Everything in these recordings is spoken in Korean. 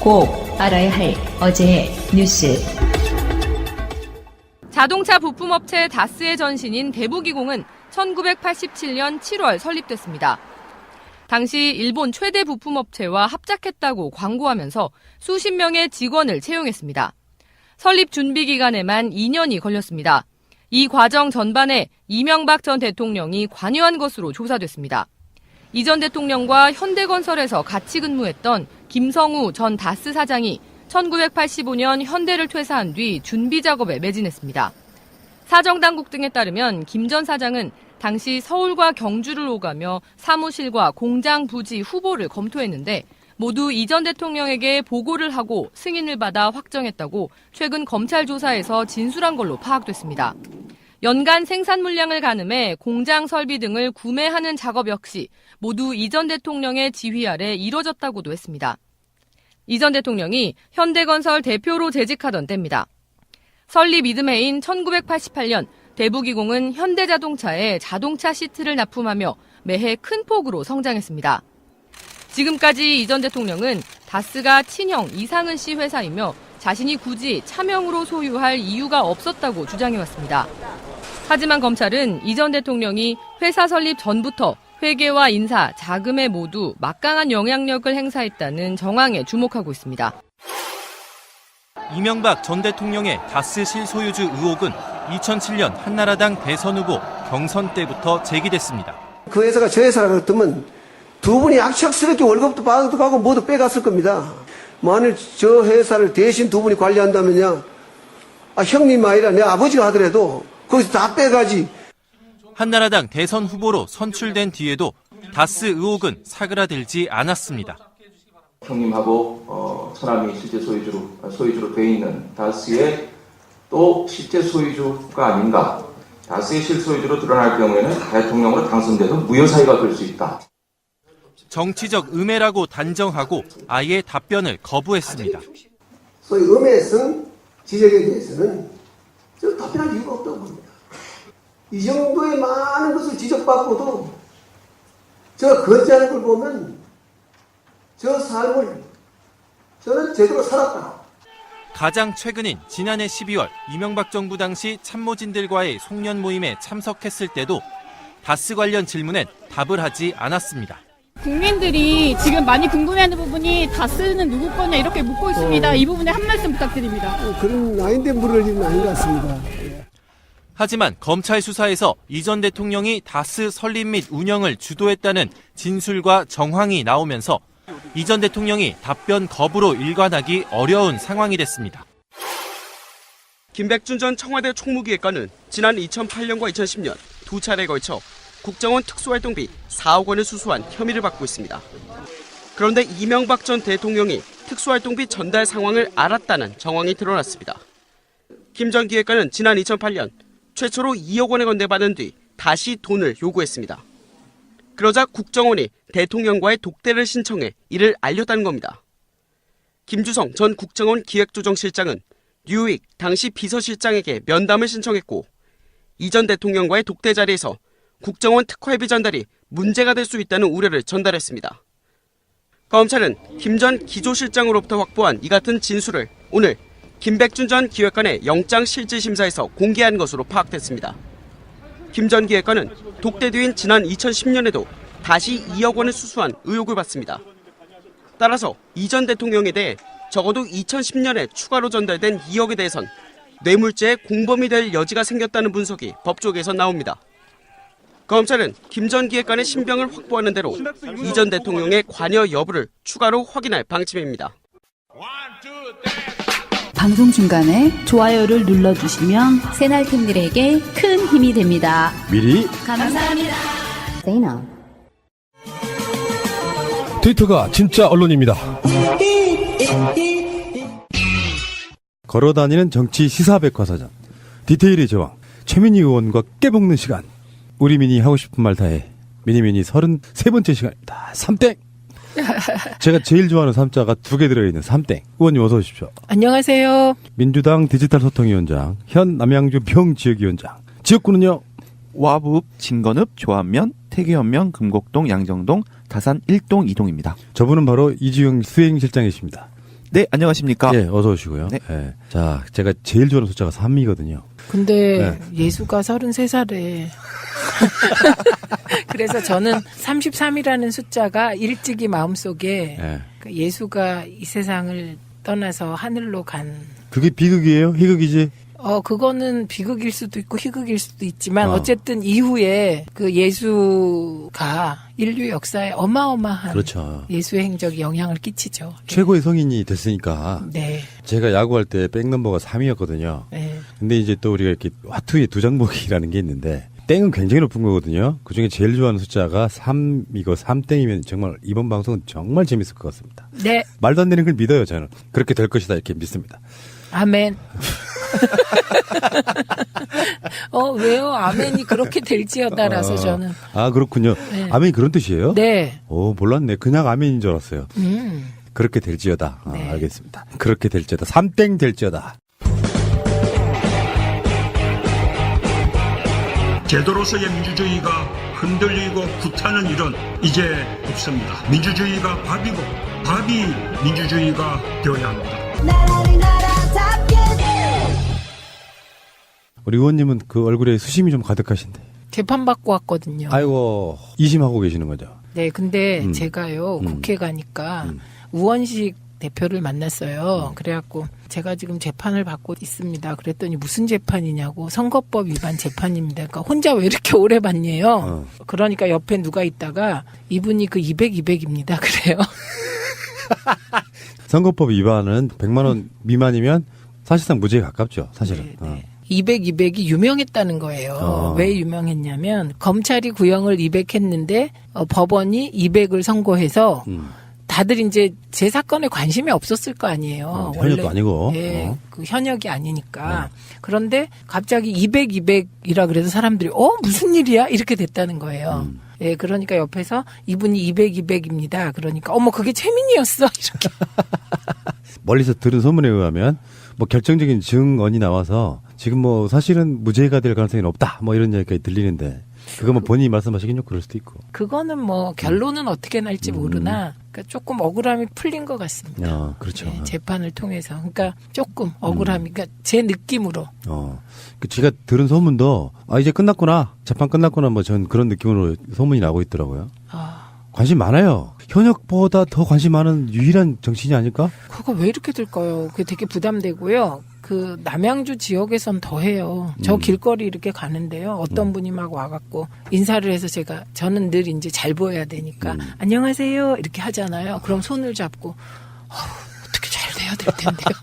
꼭 알아야 할 어제의 뉴스. 자동차 부품업체 다스의 전신인 대부기공은 1987년 7월 설립됐습니다. 당시 일본 최대 부품업체와 합작했다고 광고하면서 수십 명의 직원을 채용했습니다. 설립 준비 기간에만 2년이 걸렸습니다. 이 과정 전반에 이명박 전 대통령이 관여한 것으로 조사됐습니다. 이 전 대통령과 현대건설에서 같이 근무했던 김성우 전 다스 사장이 1985년 현대를 퇴사한 뒤 준비 작업에 매진했습니다. 사정당국 등에 따르면 김 전 사장은 당시 서울과 경주를 오가며 사무실과 공장 부지 후보를 검토했는데 모두 이 전 대통령에게 보고를 하고 승인을 받아 확정했다고 최근 검찰 조사에서 진술한 걸로 파악됐습니다. 연간 생산 물량을 가늠해 공장 설비 등을 구매하는 작업 역시 모두 이 전 대통령의 지휘 아래 이뤄졌다고도 했습니다. 이 전 대통령이 현대건설 대표로 재직하던 때입니다. 설립 이듬해인 1988년 대부기공은 현대자동차에 자동차 시트를 납품하며 매해 큰 폭으로 성장했습니다. 지금까지 이 전 대통령은 다스가 친형 이상은 씨 회사이며 자신이 굳이 차명으로 소유할 이유가 없었다고 주장해왔습니다. 하지만 검찰은 이 전 대통령이 회사 설립 전부터 회계와 인사, 자금에 모두 막강한 영향력을 행사했다는 정황에 주목하고 있습니다. 이명박 전 대통령의 다스 실소유주 의혹은 2007년 한나라당 대선 후보 경선 때부터 제기됐습니다. 그 회사가 저 회사라고 했더면 두 분이 악착스럽게 월급도 받아가고 모두 빼갔을 겁니다. 만일 저 회사를 대신 두 분이 관리한다면요, 형님 아니라 내 아버지가 하더라도 거기서 다 빼가지. 한나라당 대선 후보로 선출된 뒤에도 다스 의혹은 사그라들지 않았습니다. 형님하고 처남이 실제 소유주로 돼 있는 다스의 또 실제 소유주가 아닌가. 다스의 실소유주로 드러날 경우에는 대통령으로 당선돼도 무효 사유가 될 수 있다. 정치적 음해라고 단정하고 아예 답변을 거부했습니다. 소위 음해성 지적에 대해서는 저 답변할 이유가 없다고 봅니다. 이 정도의 많은 것을 지적받고도 저 거짓하는 걸 보면 저 삶을 저는 제대로 살았다. 가장 최근인 지난해 12월 이명박 정부 당시 참모진들과의 송년 모임에 참석했을 때도 다스 관련 질문엔 답을 하지 않았습니다. 국민들이 지금 많이 궁금해하는 부분이 다스는 누구 거냐 이렇게 묻고 있습니다. 이 부분에 한 말씀 부탁드립니다. 그런 아닌데 물을 일은 아닌 것 같습니다. 하지만 검찰 수사에서 이 전 대통령이 다스 설립 및 운영을 주도했다는 진술과 정황이 나오면서 이 전 대통령이 답변 거부로 일관하기 어려운 상황이 됐습니다. 김백준 전 청와대 총무기획관은 지난 2008년과 2010년 두 차례에 걸쳐 국정원 특수활동비 4억 원을 수수한 혐의를 받고 있습니다. 그런데 이명박 전 대통령이 특수활동비 전달 상황을 알았다는 정황이 드러났습니다. 김 전 기획관은 지난 2008년 최초로 2억 원을 건네받은 뒤 다시 돈을 요구했습니다. 그러자 국정원이 대통령과의 독대를 신청해 이를 알렸다는 겁니다. 김주성 전 국정원 기획조정실장은 류익 당시 비서실장에게 면담을 신청했고 이 전 대통령과의 독대 자리에서 국정원 특활비 전달이 문제가 될 수 있다는 우려를 전달했습니다. 검찰은 김 전 기조실장으로부터 확보한 이 같은 진술을 오늘 김백준 전 기획관의 영장실질심사에서 공개한 것으로 파악됐습니다. 김 전 기획관은 독대 뒤인 지난 2010년에도 다시 2억 원을 수수한 의혹을 받습니다. 따라서 이 전 대통령에 대해 적어도 2010년에 추가로 전달된 2억에 대해선 뇌물죄의 공범이 될 여지가 생겼다는 분석이 법조계에서 나옵니다. 검찰은 김 전 기획관의 신병을 확보하는 대로 이 전 대통령의 관여 여부를 추가로 확인할 방침입니다. 방송 중간에 좋아요를 눌러주시면 새날팀들에게 큰 힘이 됩니다. 미리 감사합니다. 트위터가 진짜 언론입니다. 걸어다니는 정치 시사백과사전 디테일의 제왕 최민희 의원과 깨먹는 시간. 우리 미니 하고 싶은 말 다해. 미니미니 33번째 시간입니다. 3땡. 제가 제일 좋아하는 3자가 2개 들어있는 3땡. 의원님 어서 오십시오. 안녕하세요. 민주당 디지털 소통위원장 현 남양주 평지역위원장. 지역구는요? 와북, 진건읍, 조안면, 태계연면, 금곡동, 양정동, 다산 1동, 2동입니다. 저분은 바로 이주영 수행실장이십니다. 네, 안녕하십니까. 예, 어서 오시고요. 네. 예. 자, 제가 제일 좋아하는 숫자가 3이거든요. 근데 예수가 33살에 그래서 저는 33이라는 숫자가 일찍이 마음속에 그 예수가 이 세상을 떠나서 하늘로 간 그게 비극이에요? 희극이지? 그거는 비극일 수도 있고 희극일 수도 있지만 어쨌든 이후에 그 예수가 인류 역사에 어마어마한 그렇죠. 예수의 행적이 영향을 끼치죠. 최고의 성인이 됐으니까. 네. 제가 야구할 때 백넘버가 3이었거든요. 네. 근데 이제 또 우리가 이렇게 화투에 두 장복이라는 게 있는데 땡은 굉장히 높은 거거든요. 그중에 제일 좋아하는 숫자가 3이고 3땡이면 정말 이번 방송은 정말 재밌을 것 같습니다. 네. 말도 안 되는 걸 믿어요, 저는. 그렇게 될 것이다 이렇게 믿습니다. 아멘. 왜요? 아멘이 그렇게 될지어다라서 저는. 아, 그렇군요. 네. 아멘이 그런 뜻이에요? 네. 몰랐네. 그냥 아멘인 줄 알았어요. 그렇게 될지어다. 네. 알겠습니다. 그렇게 될지어다. 3땡 될지어다. 제도로서의 민주주의가 흔들리고 구타는 일은 이제 없습니다. 민주주의가 밥이고 밥이 민주주의가 되어야 합니다. 우리 의원님은 그 얼굴에 수심이 좀 가득하신데. 재판받고 왔거든요. 아이고, 2심하고 계시는 거죠? 네, 근데 제가요, 국회 가니까 우원식 대표를 만났어요. 그래갖고 제가 지금 재판을 받고 있습니다. 그랬더니 무슨 재판이냐고. 선거법 위반 재판입니다. 그러니까 혼자 왜 이렇게 오래 받냐요. 그러니까 옆에 누가 있다가 이분이 그 200입니다. 그래요. 선거법 위반은 100만 원 미만이면 사실상 무죄에 가깝죠. 사실은. 네. 200이 유명했다는 거예요. 왜 유명했냐면 검찰이 구형을 200했는데 법원이 200을 선고해서 다들 이제 제 사건에 관심이 없었을 거 아니에요. 현역도 아니고. 예, 그 현역이 아니니까. 그런데 갑자기 200이라 그래서 사람들이 무슨 일이야? 이렇게 됐다는 거예요. 예, 그러니까 옆에서 이분이 200입니다. 그러니까 그게 최민희였어. 이렇게. 멀리서 들은 소문에 의하면 뭐 결정적인 증언이 나와서 지금 뭐 사실은 무죄가 될 가능성이 없다. 뭐 이런 얘기가 들리는데 그거 뭐 본인이 말씀하시긴 좀 그럴 수도 있고. 그거는 뭐 결론은 어떻게 날지 모르나 그러니까 조금 억울함이 풀린 것 같습니다. 그렇죠. 네, 재판을 통해서. 그러니까 조금 억울함이 그러니까 제 느낌으로. 제가 들은 소문도 이제 끝났구나. 재판 끝났구나. 뭐 전 그런 느낌으로 소문이 나고 있더라고요. 관심 많아요. 현역보다 더 관심 많은 유일한 정치인이 아닐까? 그거 왜 이렇게 될까요? 그게 되게 부담되고요. 그 남양주 지역에선 더 해요. 저 길거리 이렇게 가는데요. 어떤 분이 막 와갖고 인사를 해서 저는 늘 이제 잘 보여야 되니까 안녕하세요 이렇게 하잖아요. 그럼 손을 잡고 어떻게 잘 돼야 될 텐데요.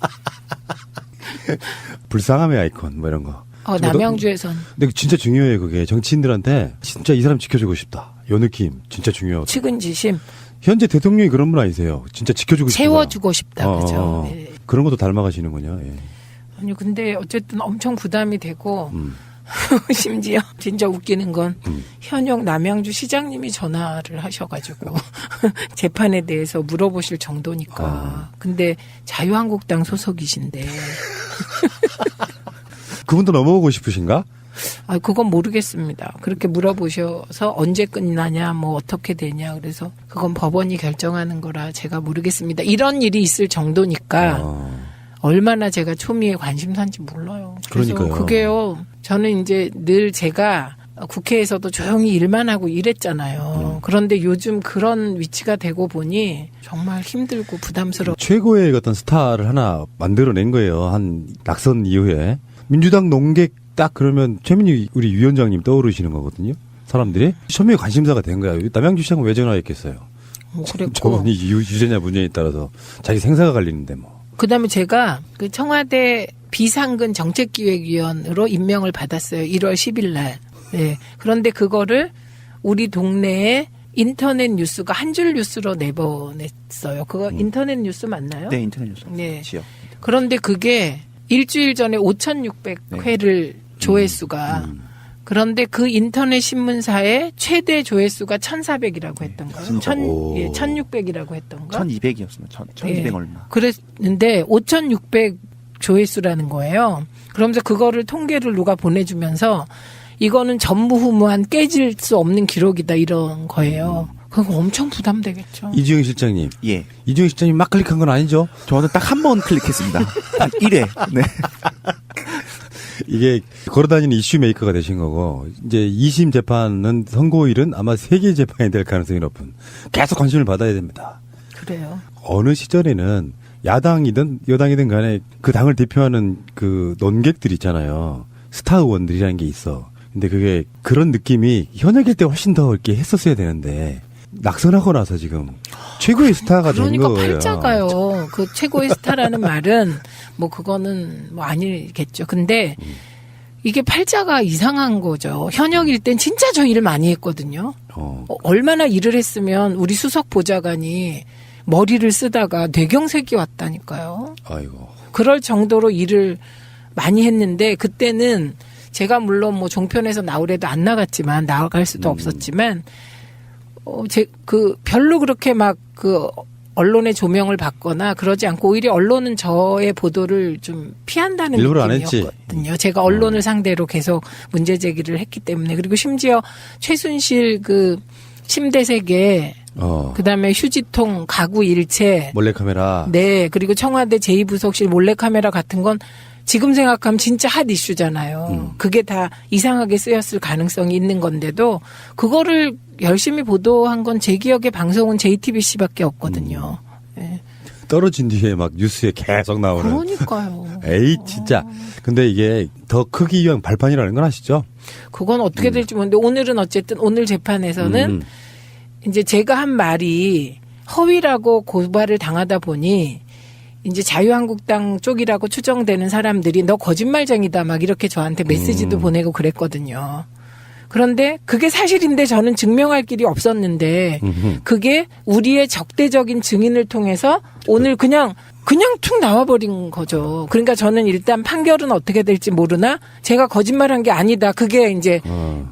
불쌍함의 아이콘 뭐 이런 거. 남양주에선. 근데 진짜 중요해요. 그게 정치인들한테 진짜 이 사람 지켜주고 싶다. 요 느낌 진짜 중요하고. 측은지심. 현재 대통령이 그런 분 아니세요? 진짜 지켜주고 싶다. 채워주고 싶다. 그죠. 네. 그런 것도 닮아가시는군요. 예. 아니 근데 어쨌든 엄청 부담이 되고 심지어 진짜 웃기는 건 현역 남양주 시장님이 전화를 하셔가지고 재판에 대해서 물어보실 정도니까. 근데 자유한국당 소속이신데. 그분도 넘어오고 싶으신가? 그건 모르겠습니다. 그렇게 물어보셔서 언제 끝나냐, 뭐 어떻게 되냐. 그래서 그건 법원이 결정하는 거라 제가 모르겠습니다. 이런 일이 있을 정도니까 얼마나 제가 초미의 관심사인지 몰라요. 그래서 그러니까요. 그게요. 저는 이제 늘 제가 국회에서도 조용히 일만 하고 이랬잖아요. 그런데 요즘 그런 위치가 되고 보니 정말 힘들고 부담스러워. 최고의 어떤 스타를 하나 만들어낸 거예요. 한 낙선 이후에. 민주당 농객 딱 그러면 최민희 우리 위원장님 떠오르시는 거거든요. 사람들이 초미의 관심사가 된 거야. 남양주 시장은 왜 전화했겠어요. 그랬고. 저번이 유죄냐 무죄냐에 따라서 자기 생사가 갈리는데 뭐. 그다음에 제가 그 청와대 비상근 정책기획위원으로 임명을 받았어요. 1월 10일 날. 네. 그런데 그거를 우리 동네에 인터넷 뉴스가 한 줄 뉴스로 내보냈어요. 그거 인터넷 뉴스 맞나요? 네, 인터넷 뉴스. 네. 지역. 그런데 그게 일주일 전에 5,600회를 조회수가 그런데 그 인터넷 신문사의 최대 조회수가 1,400이라고 했던가요? 1,600이라고 했던가? 1,200이었습니다. 1,200 얼마. 그랬는데 5,600 조회수라는 거예요. 그러면서 그거를 통계를 누가 보내주면서 이거는 전무후무한 깨질 수 없는 기록이다 이런 거예요. 그거 엄청 부담되겠죠. 이주영 실장님. 예. 이주영 실장님 막 클릭한 건 아니죠? 저는 딱 한 번 클릭했습니다. 딱 1회. 네. 이게 걸어다니는 이슈 메이커가 되신 거고, 이제 2심 재판은 선고일은 아마 3개 재판이 될 가능성이 높은, 계속 관심을 받아야 됩니다. 그래요. 어느 시절에는 야당이든 여당이든 간에 그 당을 대표하는 그 논객들 있잖아요. 스타 의원들이라는 게 있어. 근데 그게 그런 느낌이 현역일 때 훨씬 더 이렇게 했었어야 되는데, 낙선하고 나서 지금 최고의 스타가 된 그러니까 거예요. 팔자가요. 그 최고의 스타라는 말은 뭐 그거는 뭐 아니겠죠. 근데 이게 팔자가 이상한 거죠. 현역일 땐 진짜 저 일을 많이 했거든요. 얼마나 일을 했으면 우리 수석 보좌관이 머리를 쓰다가 뇌경색이 왔다니까요. 아이고. 그럴 그럴 정도로 일을 많이 했는데 그때는 제가 물론 뭐 종편에서 나오래도 안 나갔지만 나갈 수도 없었지만 별로 그렇게 막 그 언론의 조명을 받거나 그러지 않고 오히려 언론은 저의 보도를 좀 피한다는 일부러 안 했지. 느낌이었거든요. 제가 언론을 상대로 계속 문제 제기를 했기 때문에. 그리고 심지어 최순실 그 침대세계 그다음에 휴지통 가구 일체 몰래카메라. 네. 그리고 청와대 제2부속실 몰래카메라 같은 건 지금 생각하면 진짜 핫 이슈잖아요. 그게 다 이상하게 쓰였을 가능성이 있는 건데도 그거를 열심히 보도한 건 제 기억에 방송은 JTBC밖에 없거든요. 네. 떨어진 뒤에 막 뉴스에 계속 나오는. 그러니까요. 에이 진짜. 근데 이게 더 크기 위한 발판이라는 건 아시죠? 그건 어떻게 될지 모르는데 오늘은 어쨌든 오늘 재판에서는 이제 제가 한 말이 허위라고 고발을 당하다 보니 이제 자유한국당 쪽이라고 추정되는 사람들이 너 거짓말쟁이다 막 이렇게 저한테 메시지도 보내고 그랬거든요. 그런데 그게 사실인데 저는 증명할 길이 없었는데 그게 우리의 적대적인 증인을 통해서 오늘 그냥 툭 나와버린 거죠. 그러니까 저는 일단 판결은 어떻게 될지 모르나 제가 거짓말한 게 아니다. 그게 이제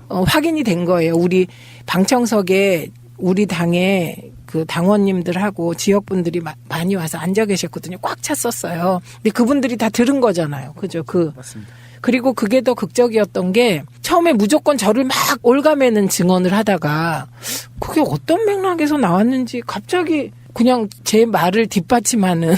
확인이 된 거예요. 우리 방청석에 우리 당의 그 당원님들하고 지역분들이 많이 와서 앉아 계셨거든요. 꽉 찼었어요. 근데 그분들이 다 들은 거잖아요. 그죠? 맞습니다. 그리고 그게 더 극적이었던 게 처음에 무조건 저를 막 올가매는 증언을 하다가 그게 어떤 맥락에서 나왔는지 갑자기 그냥 제 말을 뒷받침하는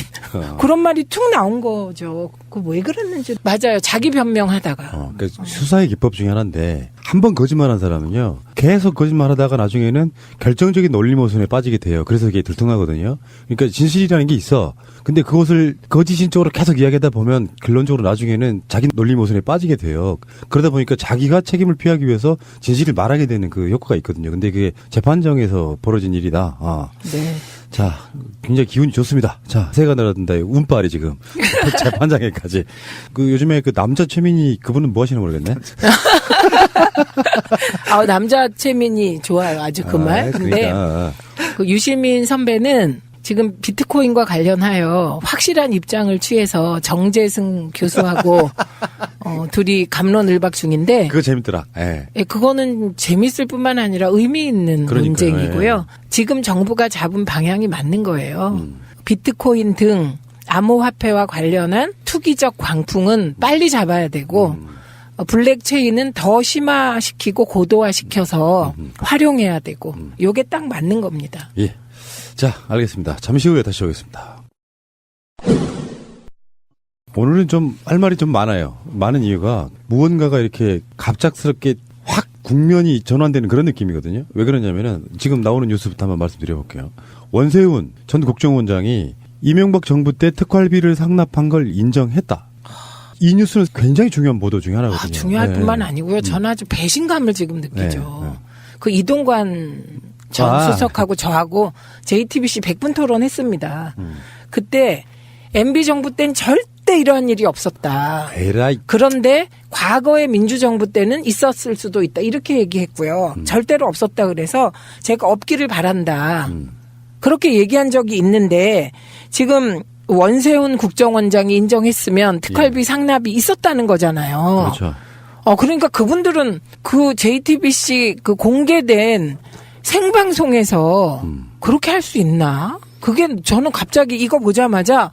그런 말이 툭 나온 거죠. 그 왜 그랬는지. 맞아요. 자기 변명하다가. 그러니까 수사의 기법 중에 하나인데 한 번 거짓말한 사람은요. 계속 거짓말하다가 나중에는 결정적인 논리 모순에 빠지게 돼요. 그래서 이게 들통나거든요. 그러니까 진실이라는 게 있어. 근데 그것을 거짓인 쪽으로 계속 이야기하다 보면 결론적으로 나중에는 자기 논리 모순에 빠지게 돼요. 그러다 보니까 자기가 책임을 피하기 위해서 진실을 말하게 되는 그 효과가 있거든요. 근데 그게 재판정에서 벌어진 일이다. 네. 자, 굉장히 기운이 좋습니다. 자, 새가 날아든다. 운빨이 지금. 재판장에까지. 그 요즘에 그 남자 최민희 그분은 뭐 하시나 모르겠네. 남자 최민희 좋아요. 아주 그 말. 근데 그러니까. 그 유시민 선배는 지금 비트코인과 관련하여 확실한 입장을 취해서 정재승 교수하고 둘이 감론을박 중인데 그거 재밌더라. 예. 예, 그거는 재밌을 뿐만 아니라 의미 있는 그러니까요. 논쟁이고요. 지금 정부가 잡은 방향이 맞는 거예요. 비트코인 등 암호화폐와 관련한 투기적 광풍은 빨리 잡아야 되고 블랙체인은 더 심화시키고 고도화시켜서 활용해야 되고 요게 딱 맞는 겁니다. 예. 자, 알겠습니다. 잠시 후에 다시 오겠습니다. 오늘은 좀 할 말이 좀 많아요. 많은 이유가 무언가가 이렇게 갑작스럽게 확 국면이 전환되는 그런 느낌이거든요. 왜 그러냐면은 지금 나오는 뉴스부터 한번 말씀드려볼게요. 원세훈 전 국정원장이 이명박 정부 때 특활비를 상납한 걸 인정했다. 이 뉴스는 굉장히 중요한 보도 중에 하나거든요. 중요할 뿐만 아니고요. 저는 아주 배신감을 지금 느끼죠. 그 이동관 전 수석하고 저하고 JTBC 100분 토론했습니다. 그때 MB 정부 땐 절대 이러한 일이 없었다. 에라이. 그런데 과거의 민주정부 때는 있었을 수도 있다. 이렇게 얘기했고요. 절대로 없었다 그래서 제가 없기를 바란다. 그렇게 얘기한 적이 있는데 지금 원세훈 국정원장이 인정했으면 특활비 상납이 있었다는 거잖아요. 그렇죠. 그러니까 그분들은 그 JTBC 그 공개된 생방송에서 그렇게 할 수 있나? 그게 저는 갑자기 이거 보자마자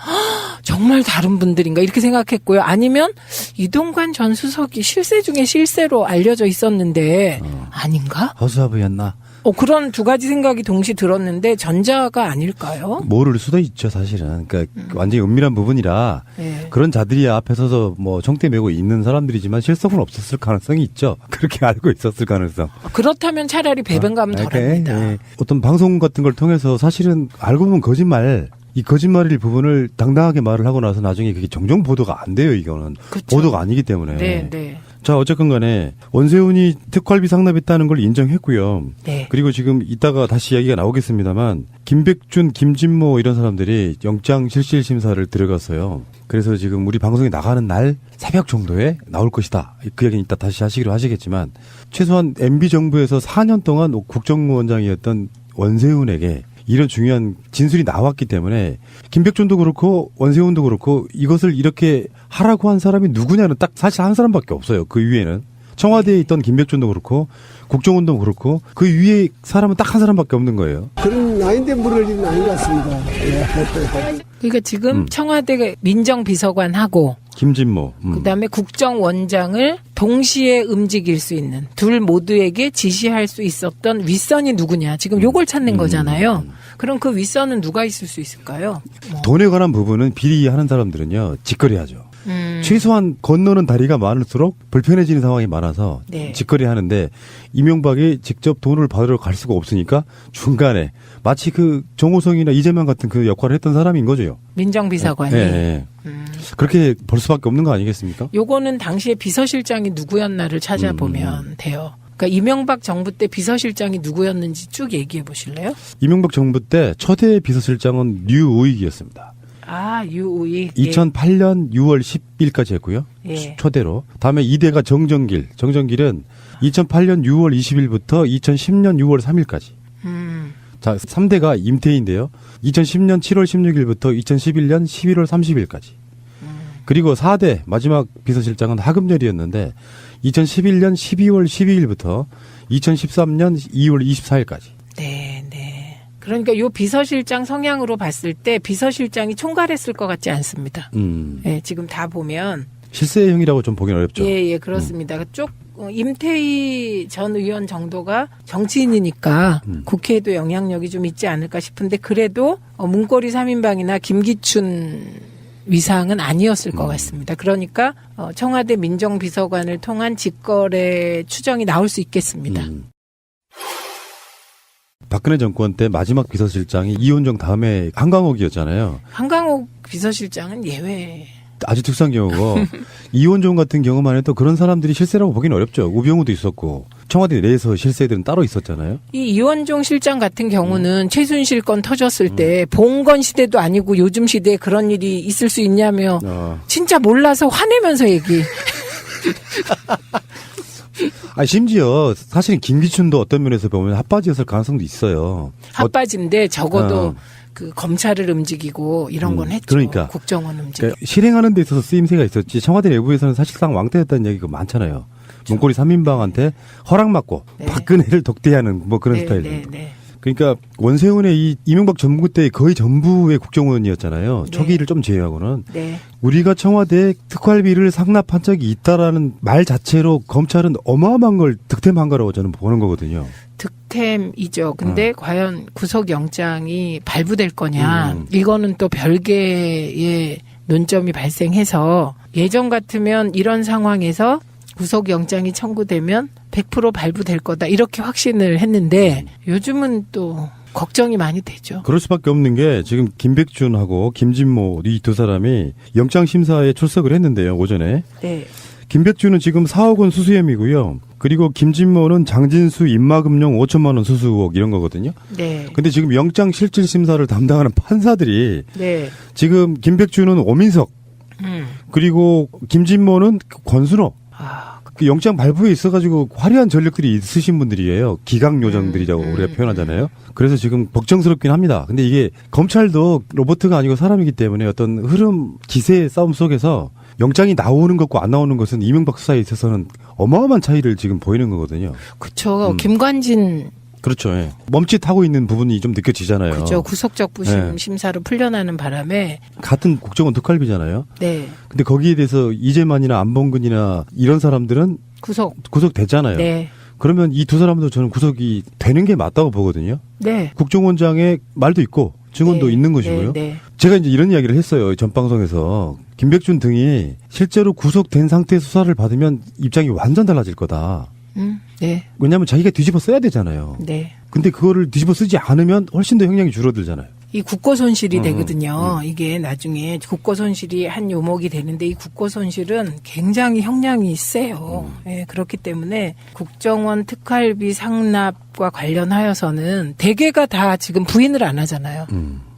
정말 다른 분들인가 이렇게 생각했고요. 아니면 이동관 전 수석이 실세 중에 실세로 알려져 있었는데 아닌가? 허수아비였나? 그런 두 가지 생각이 동시에 들었는데 전자가 아닐까요? 모를 수도 있죠, 사실은. 그러니까 완전히 은밀한 부분이라 네. 그런 자들이 앞에 서서 뭐 총대 메고 있는 사람들이지만 실속은 없었을 가능성이 있죠. 그렇게 알고 있었을 가능성. 그렇다면 차라리 배변감은 덜합니다. 네. 어떤 방송 같은 걸 통해서 사실은 알고 보면 거짓말, 이 거짓말일 부분을 당당하게 말을 하고 나서 나중에 그게 정정 보도가 안 돼요, 이거는. 그쵸. 보도가 아니기 때문에. 네, 네. 자, 어쨌건 간에 원세훈이 특활비 상납했다는 걸 인정했고요. 네. 그리고 지금 이따가 다시 이야기가 나오겠습니다만 김백준, 김진모 이런 사람들이 영장 실질 심사를 들어갔어요. 그래서 지금 우리 방송에 나가는 날 새벽 정도에 나올 것이다. 그 얘기는 이따 다시 하시기로 하시겠지만 최소한 MB 정부에서 4년 동안 국정원장이었던 원세훈에게 이런 중요한 진술이 나왔기 때문에 김백준도 그렇고 원세훈도 그렇고 이것을 이렇게 하라고 한 사람이 누구냐는 딱 사실 한 사람밖에 없어요. 그 위에는. 청와대에 있던 김백준도 그렇고 국정원도 그렇고 그 위에 사람은 딱 한 사람밖에 없는 거예요. 그런 아닌데 물을 일은 아닌 것 같습니다. 그러니까 지금 청와대 민정비서관하고 김진모. 그다음에 국정원장을 동시에 움직일 수 있는 둘 모두에게 지시할 수 있었던 윗선이 누구냐. 지금 요걸 찾는 거잖아요. 그럼 그 윗선은 누가 있을 수 있을까요? 돈에 관한 부분은 비리 하는 사람들은요. 직거래하죠. 최소한 건너는 다리가 많을수록 불편해지는 상황이 많아서 네. 직거래 하는데 이명박이 직접 돈을 받으러 갈 수가 없으니까 중간에 마치 그 정호성이나 이재명 같은 그 역할을 했던 사람인 거죠. 민정비서관이. 네. 그렇게 볼 수밖에 없는 거 아니겠습니까? 요거는 당시에 비서실장이 누구였나를 찾아보면 돼요. 그러니까 이명박 정부 때 비서실장이 누구였는지 쭉 얘기해 보실래요? 이명박 정부 때 초대 비서실장은 류우익이었습니다. 아, 유우익. 2008년 6월 10일까지 했고요. 예. 초대로. 다음에 2대가 정정길. 정정길은 2008년 6월 20일부터 2010년 6월 3일까지. 자, 3대가 임태희인데요. 2010년 7월 16일부터 2011년 11월 30일까지. 그리고 4대 마지막 비서실장은 하금열이었는데 2011년 12월 12일부터 2013년 2월 24일까지. 네, 네. 그러니까 요 비서실장 성향으로 봤을 때 비서실장이 총괄했을 것 같지 않습니다. 네, 지금 다 보면 실세형이라고 좀 보긴 어렵죠. 예, 그렇습니다. 쪽 임태희 전 의원 정도가 정치인이니까 국회에도 영향력이 좀 있지 않을까 싶은데 그래도 문고리 3인방이나 김기춘 위상은 아니었을 것 같습니다. 그러니까 청와대 민정비서관을 통한 직거래 추정이 나올 수 있겠습니다. 박근혜 정권 때 마지막 비서실장이 이원정 다음에 한강옥이었잖아요. 한강옥 비서실장은 예외. 아주 특수한 경우고 이원정 같은 경우만 해도 그런 사람들이 실세라고 보기는 어렵죠. 우병우도 있었고 청와대 내에서 실세들은 따로 있었잖아요. 이 이원종 실장 같은 경우는 최순실 건 터졌을 때 봉건 시대도 아니고 요즘 시대에 그런 일이 있을 수 있냐며 진짜 몰라서 화내면서 얘기. 심지어 사실은 김기춘도 어떤 면에서 보면 핫바지였을 가능성도 있어요. 핫바지인데 적어도 그 검찰을 움직이고 이런 건 했죠. 그러니까 국정원 움직이고. 그러니까 실행하는 데 있어서 쓰임새가 있었지 청와대 내부에서는 사실상 왕따였다는 얘기가 많잖아요. 그렇죠. 문고리 3인방한테 허락받고 박근혜를 독대하는 뭐 그런 스타일. 그러니까 원세훈의 이 이명박 정부 때 거의 전부의 국정원이었잖아요. 초기를 좀 제외하고는. 우리가 청와대에 특활비를 상납한 적이 있다라는 말 자체로 검찰은 어마어마한 걸 득템한 거라고 저는 보는 거거든요. 득템이죠. 근데 과연 구속영장이 발부될 거냐. 이거는 또 별개의 논점이 발생해서 예전 같으면 이런 상황에서 구속영장이 청구되면 100% 발부될 거다. 이렇게 확신을 했는데 요즘은 또 걱정이 많이 되죠. 그럴 수밖에 없는 게 지금 김백준하고 김진모 이 두 사람이 영장심사에 출석을 했는데요. 오전에. 네. 김백준은 지금 4억 원 수수 혐의고요. 그리고 김진모는 장진수 입마금용 5천만 원 수수 의혹 이런 거거든요. 네. 근데 지금 영장 실질 심사를 담당하는 판사들이 지금 김백준은 오민석 그리고 김진모는 권순호 그 영장 발부에 있어가지고 화려한 전력들이 있으신 분들이에요. 기강요정들이라고 우리가 표현하잖아요. 그래서 지금 걱정스럽긴 합니다. 근데 이게 검찰도 로봇가 아니고 사람이기 때문에 어떤 흐름 기세의 싸움 속에서 영장이 나오는 것과 안 나오는 것은 이명박 수사에 있어서는 어마어마한 차이를 지금 보이는 거거든요. 그렇죠. 김관진. 그렇죠. 예. 멈칫하고 있는 부분이 좀 느껴지잖아요. 그렇죠. 구속적 부심 심사로 풀려나는 바람에. 같은 국정원 특활비잖아요. 네. 근데 거기에 대해서 이재만이나 안봉근이나 이런 사람들은 구속됐잖아요. 네. 그러면 이 두 사람도 저는 구속이 되는 게 맞다고 보거든요. 네. 국정원장의 말도 있고 증언도 네. 있는 것이고요. 네. 제가 이제 이런 이야기를 했어요. 전 방송에서. 김백준 등이 실제로 구속된 상태에서 수사를 받으면 입장이 완전 달라질 거다. 네. 왜냐하면 자기가 뒤집어 써야 되잖아요. 네. 근데 그거를 뒤집어 쓰지 않으면 훨씬 더 형량이 줄어들잖아요. 이 국고 손실이 되거든요. 이게 나중에 국고 손실이 한 요목이 되는데 이 국고 손실은 굉장히 형량이 세요. 예, 그렇기 때문에 국정원 특활비 상납과 관련하여서는 대개가 다 지금 부인을 안 하잖아요.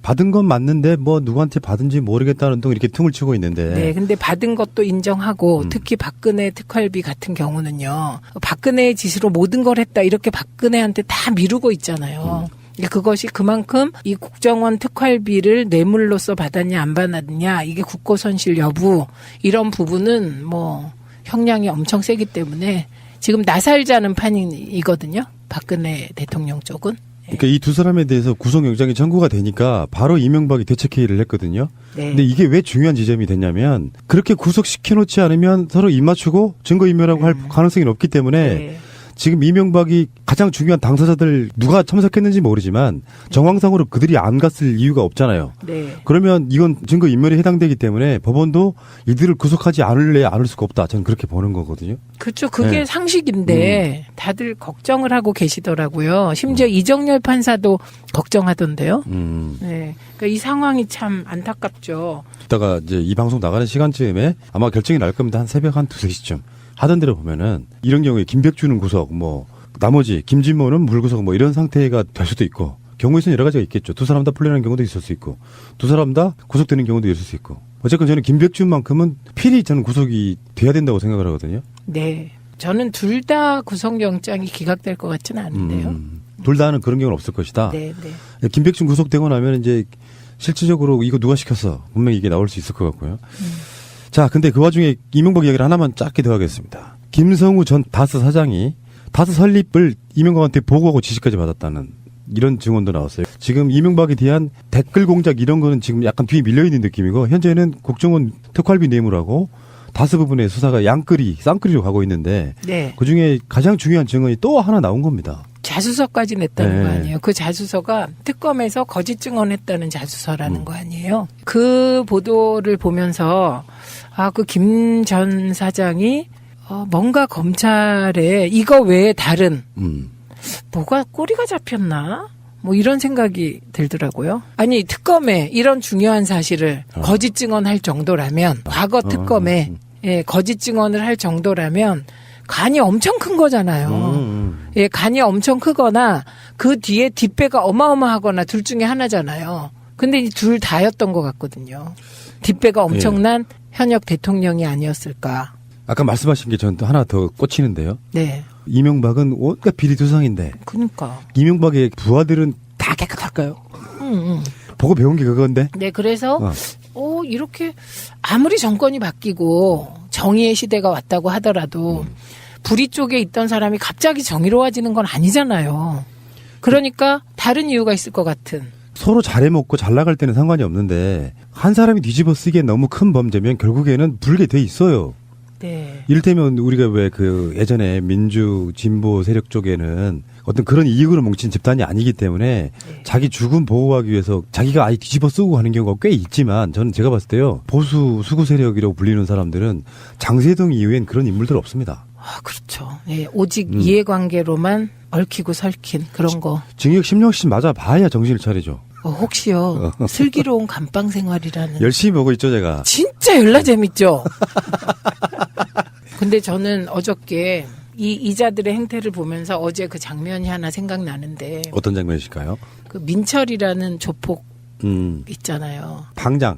받은 건 맞는데 뭐 누구한테 받은지 모르겠다는 등 이렇게 퉁을 치고 있는데. 네, 근데 받은 것도 인정하고 특히 박근혜 특활비 같은 경우는요. 박근혜의 지시로 모든 걸 했다 이렇게 박근혜한테 다 미루고 있잖아요. 그것이 그만큼 이 국정원 특활비를 뇌물로서 받았냐 안 받았냐 이게 국고 손실 여부 이런 부분은 뭐 형량이 엄청 세기 때문에 지금 나살자는 판이거든요. 박근혜 대통령 쪽은. 그러니까 이 두 사람에 대해서 구속영장이 청구가 되니까 바로 이명박이 대책회의를 했거든요. 네. 근데 이게 왜 중요한 지점이 됐냐면 그렇게 구속시켜놓지 않으면 서로 입맞추고 증거인멸하고 할 가능성이 높기 때문에 네. 지금 이명박이 가장 중요한 당사자들 누가 참석했는지 모르지만 정황상으로 그들이 안 갔을 이유가 없잖아요. 네. 그러면 이건 증거인멸에 해당되기 때문에 법원도 이들을 구속하지 않을 수가 없다. 저는 그렇게 보는 거거든요. 그렇죠. 그게 네. 상식인데 다들 걱정을 하고 계시더라고요. 심지어 이정열 판사도 걱정하던데요. 네. 그러니까 이 상황이 참 안타깝죠. 이따가 이제 이 방송 나가는 시간쯤에 아마 결정이 날 겁니다. 한 새벽 한 2-3시쯤. 하던 대로 보면은 이런 경우에 김백준은 구속, 뭐 나머지 김진모는 물구속 뭐 이런 상태가 될 수도 있고 경우에 있으면 여러 가지가 있겠죠. 두 사람 다 풀려나는 경우도 있을 수 있고 두 사람 다 구속되는 경우도 있을 수 있고 어쨌건 저는 김백준만큼은 필히 저는 구속이 돼야 된다고 생각을 하거든요. 네. 저는 둘 다 구속영장이 기각될 것 같지는 않은데요. 둘 다는 그런 경우는 없을 것이다. 네, 네. 김백준 구속되고 나면 이제 실질적으로 이거 누가 시켰어? 분명히 이게 나올 수 있을 것 같고요. 자, 근데 그 와중에 이명박 이야기를 하나만 짧게 더 하겠습니다. 김성우 전 다스 사장이 다스 설립을 이명박한테 보고하고 지시까지 받았다는 이런 증언도 나왔어요. 지금 이명박에 대한 댓글 공작 이런 거는 지금 약간 뒤에 밀려있는 느낌이고 현재는 국정원 특활비 뇌물하고 다스 부분의 수사가 쌍끌이로 가고 있는데 네. 그중에 가장 중요한 증언이 또 하나 나온 겁니다. 자수서까지 냈다는 네. 거 아니에요. 그 자수서가 특검에서 거짓 증언했다는 자수서라는 거 아니에요. 그 보도를 보면서 그 김 전 사장이 뭔가 검찰에 이거 외에 다른 뭐가 꼬리가 잡혔나? 뭐 이런 생각이 들더라고요. 아니 특검에 이런 중요한 사실을 거짓 증언할 정도라면 과거 특검에 예, 거짓 증언을 할 정도라면 간이 엄청 큰 거잖아요. 예, 간이 엄청 크거나 그 뒤에 뒷배가 어마어마하거나 둘 중에 하나잖아요. 근데 이 둘 다였던 것 같거든요. 뒷배가 엄청난 현역 대통령이 아니었을까. 아까 말씀하신 게 저는 또 하나 더 꽂히는데요. 네. 이명박은 온갖 비리두상인데 그러니까. 이명박의 부하들은 다 깨끗할까요? 보고 배운 게 그건데. 네, 그래서 이렇게 아무리 정권이 바뀌고 정의의 시대가 왔다고 하더라도 불의 쪽에 있던 사람이 갑자기 정의로워지는 건 아니잖아요. 그러니까 다른 이유가 있을 것 같은. 서로 잘해먹고 잘 나갈 때는 상관이 없는데 한 사람이 뒤집어 쓰기에 너무 큰 범죄면 결국에는 불게 돼 있어요. 네. 이를테면 우리가 왜 그 예전에 민주 진보 세력 쪽에는 어떤 그런 이익으로 뭉친 집단이 아니기 때문에 자기 죽음 보호하기 위해서 자기가 아예 뒤집어 쓰고 하는 경우가 꽤 있지만 저는 제가 봤을 때요. 보수 수구 세력이라고 불리는 사람들은 장세동 이후엔 그런 인물들 없습니다. 그렇죠. 네, 오직 이해관계로만 얽히고 설킨 그런 거. 징역 10년씩 맞아봐야 정신을 차리죠. 혹시요. 슬기로운 감방 생활이라는. 열심히 보고 있죠 제가. 진짜 열나 재밌죠. 근데 저는 어저께 이 이자들의 행태를 보면서 어제 그 장면이 하나 생각나는데. 어떤 장면이실까요? 그 민철이라는 조폭 있잖아요. 빵장.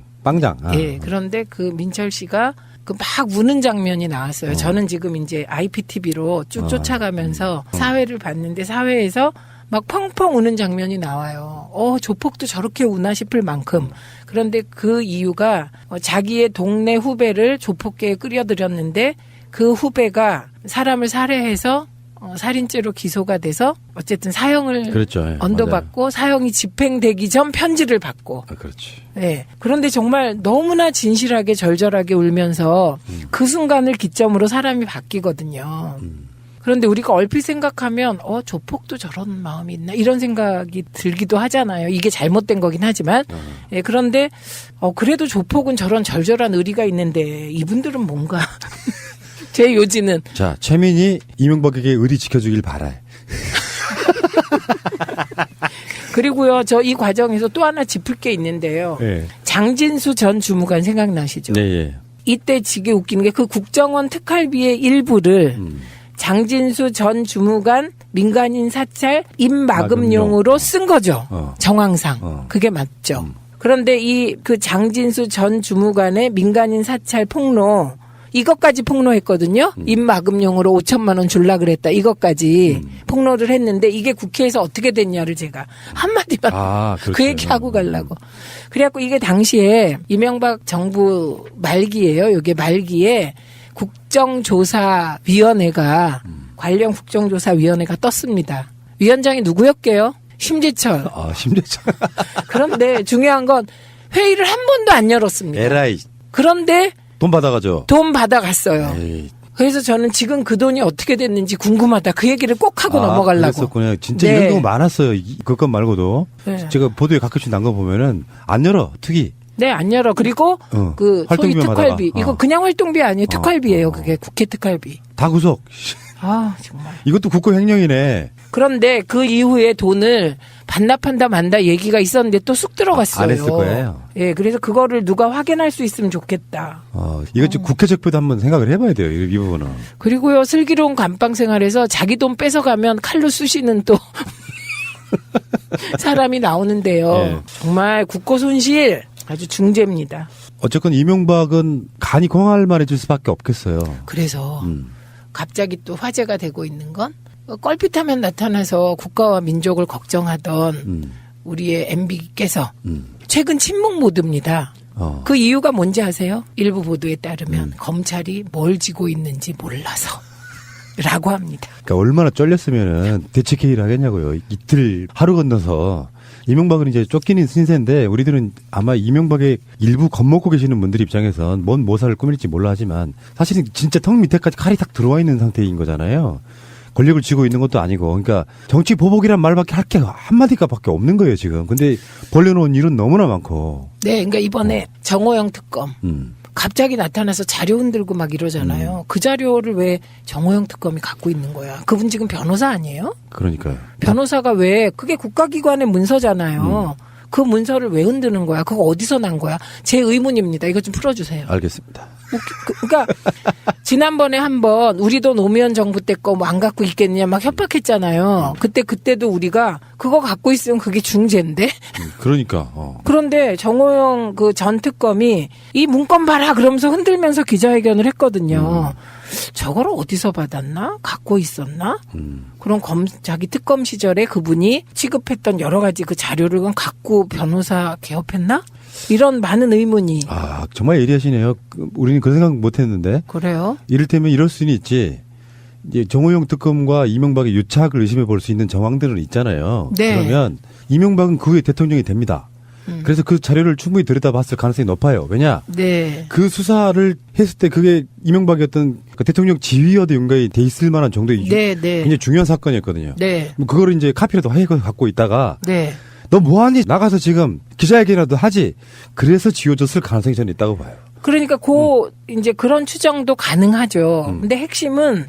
네, 그런데 그 민철 씨가 그 막 우는 장면이 나왔어요. 저는 지금 이제 IPTV로 쭉 쫓아가면서 사회를 봤는데 사회에서 막 펑펑 우는 장면이 나와요. 조폭도 저렇게 우나 싶을 만큼. 그런데 그 이유가 자기의 동네 후배를 조폭계에 끌여들였는데 그 후배가 사람을 살해해서 살인죄로 기소가 돼서 어쨌든 사형을 그렇죠. 언도받고 맞아요. 사형이 집행되기 전 편지를 받고. 그렇지. 네. 그런데 정말 너무나 진실하게 절절하게 울면서 그 순간을 기점으로 사람이 바뀌거든요. 그런데 우리가 얼핏 생각하면 조폭도 저런 마음이 있나 이런 생각이 들기도 하잖아요. 이게 잘못된 거긴 하지만 예, 그런데 그래도 조폭은 저런 절절한 의리가 있는데 이분들은 뭔가 제 요지는 자, 최민희 이명박에게 의리 지켜주길 바라요. 그리고요, 저 이 과정에서 또 하나 짚을 게 있는데요. 예. 장진수 전 주무관 생각나시죠? 네, 예. 이때 되게 웃기는 게 그 국정원 특활비의 일부를 장진수 전 주무관 민간인 사찰 입마금용으로 쓴 거죠. 정황상. 그게 맞죠. 그런데 그 장진수 전 주무관의 민간인 사찰 폭로 이것까지 폭로했거든요. 입마금용으로 5천만 원 줄라 그랬다. 이것까지 폭로를 했는데 이게 국회에서 어떻게 됐냐를 제가 한마디만 그렇죠. 그 얘기하고 가려고. 그래갖고 이게 당시에 이명박 정부 말기예요. 이게 말기에 국정조사위원회가 관련 국정조사위원회가 떴습니다. 위원장이 누구였게요? 심재철. 심재철. 그런데 중요한 건 회의를 한 번도 안 열었습니다. 에라이. 그런데 돈 받아가죠. 돈 받아갔어요. 에이. 그래서 저는 지금 그 돈이 어떻게 됐는지 궁금하다. 그 얘기를 꼭 하고 넘어가려고. 그랬었군요. 진짜 네. 이런 경우 많았어요. 그것 말고도. 네. 제가 보도에 가끔씩 난 거 보면은 안 열어. 특이. 네, 안 열어. 그리고 그 소위 활동비만 특활비. 하다가. 이거 그냥 활동비 아니에요. 특활비예요. 그게 국회 특활비. 다 구속. 정말. 이것도 국고횡령이네. 그런데 그 이후에 돈을 반납한다 만다 얘기가 있었는데 또 쑥 들어갔어요. 안 했을 거예요. 예, 그래서 그거를 누가 확인할 수 있으면 좋겠다. 이거 좀 국회적부도 한번 생각을 해봐야 돼요. 이 부분은. 그리고요, 슬기로운 감방 생활에서 자기 돈 뺏어가면 칼로 쑤시는 또 사람이 나오는데요. 예. 정말 국고 손실 아주 중죄입니다. 어쨌건 이명박은 간이 공할 말해줄 수밖에 없겠어요. 그래서 갑자기 또 화제가 되고 있는 건 껄핏하면 나타나서 국가와 민족을 걱정하던 우리의 MB께서 최근 침묵 모드입니다. 그 이유가 뭔지 아세요? 일부 보도에 따르면 검찰이 뭘 지고 있는지 몰라서 라고 합니다. 그러니까 얼마나 쫄렸으면은 대책회의를 하겠냐고요. 이틀 하루 건너서 이명박은 이제 쫓기는 신세인데 우리들은 아마 이명박의 일부 겁먹고 계시는 분들 입장에선 뭔 모사를 꾸밀지 몰라 하지만 사실은 진짜 턱 밑에까지 칼이 탁 들어와 있는 상태인 거잖아요. 권력을 쥐고 있는 것도 아니고 그러니까 정치 보복이란 말밖에 할 게 한마디가밖에 없는 거예요 지금. 근데 벌려놓은 일은 너무나 많고. 네, 그러니까 이번에 정호영 특검 갑자기 나타나서 자료 흔들고 막 이러잖아요. 그 자료를 왜 정호영 특검이 갖고 있는 거야? 그분 지금 변호사 아니에요? 그러니까요. 변호사가 왜 그게 국가기관의 문서잖아요. 그 문서를 왜 흔드는 거야? 그거 어디서 난 거야? 제 의문입니다. 이거 좀 풀어주세요. 알겠습니다. 그러니까 지난번에 한번 우리도 노무현 정부 때 거 뭐 안 갖고 있겠냐 막 협박했잖아요. 그때도 우리가 그거 갖고 있으면 그게 중죄인데. 그러니까. 그런데 정호영 그 전 특검이 이 문건 봐라 그러면서 흔들면서 기자회견을 했거든요. 저걸 어디서 받았나? 갖고 있었나? 그럼 자기 특검 시절에 그분이 취급했던 여러 가지 그 자료를 갖고 변호사 개업했나? 이런 많은 의문이. 정말 예리하시네요. 우리는 그런 생각 못 했는데. 그래요? 이를테면 이럴 수는 있지. 이제 정호영 특검과 이명박의 유착을 의심해 볼 수 있는 정황들은 있잖아요. 네. 그러면 이명박은 그 후에 대통령이 됩니다. 그래서 그 자료를 충분히 들여다봤을 가능성이 높아요. 왜냐? 네. 그 수사를 했을 때 그게 이명박이 어떤 그 대통령 지휘와도 연관이 돼 있을 만한 정도의 굉장히 중요한 사건이었거든요. 네. 그거를 이제 카피라도 해서 갖고 있다가 네. 너 뭐하니? 나가서 지금 기자회견이라도 하지. 그래서 지워졌을 가능성이 저는 있다고 봐요. 그러니까 이제 그런 추정도 가능하죠. 근데 핵심은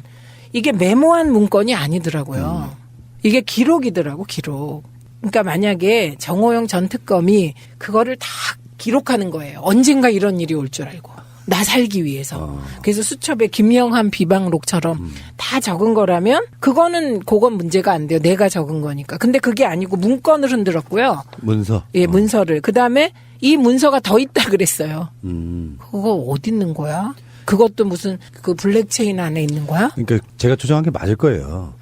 이게 메모한 문건이 아니더라고요. 이게 기록이더라고, 기록. 그러니까 만약에 정호영 전 특검이 그거를 다 기록하는 거예요. 언젠가 이런 일이 올 줄 알고. 나 살기 위해서. 그래서 수첩에 김영한 비방록처럼 다 적은 거라면 그건 문제가 안 돼요. 내가 적은 거니까. 근데 그게 아니고 문건을 흔들었고요. 문서. 예, 문서를. 그다음에 이 문서가 더 있다 그랬어요. 그거 어디 있는 거야? 그것도 무슨 그 블랙체인 안에 있는 거야? 그러니까 제가 추정한 게 맞을 거예요.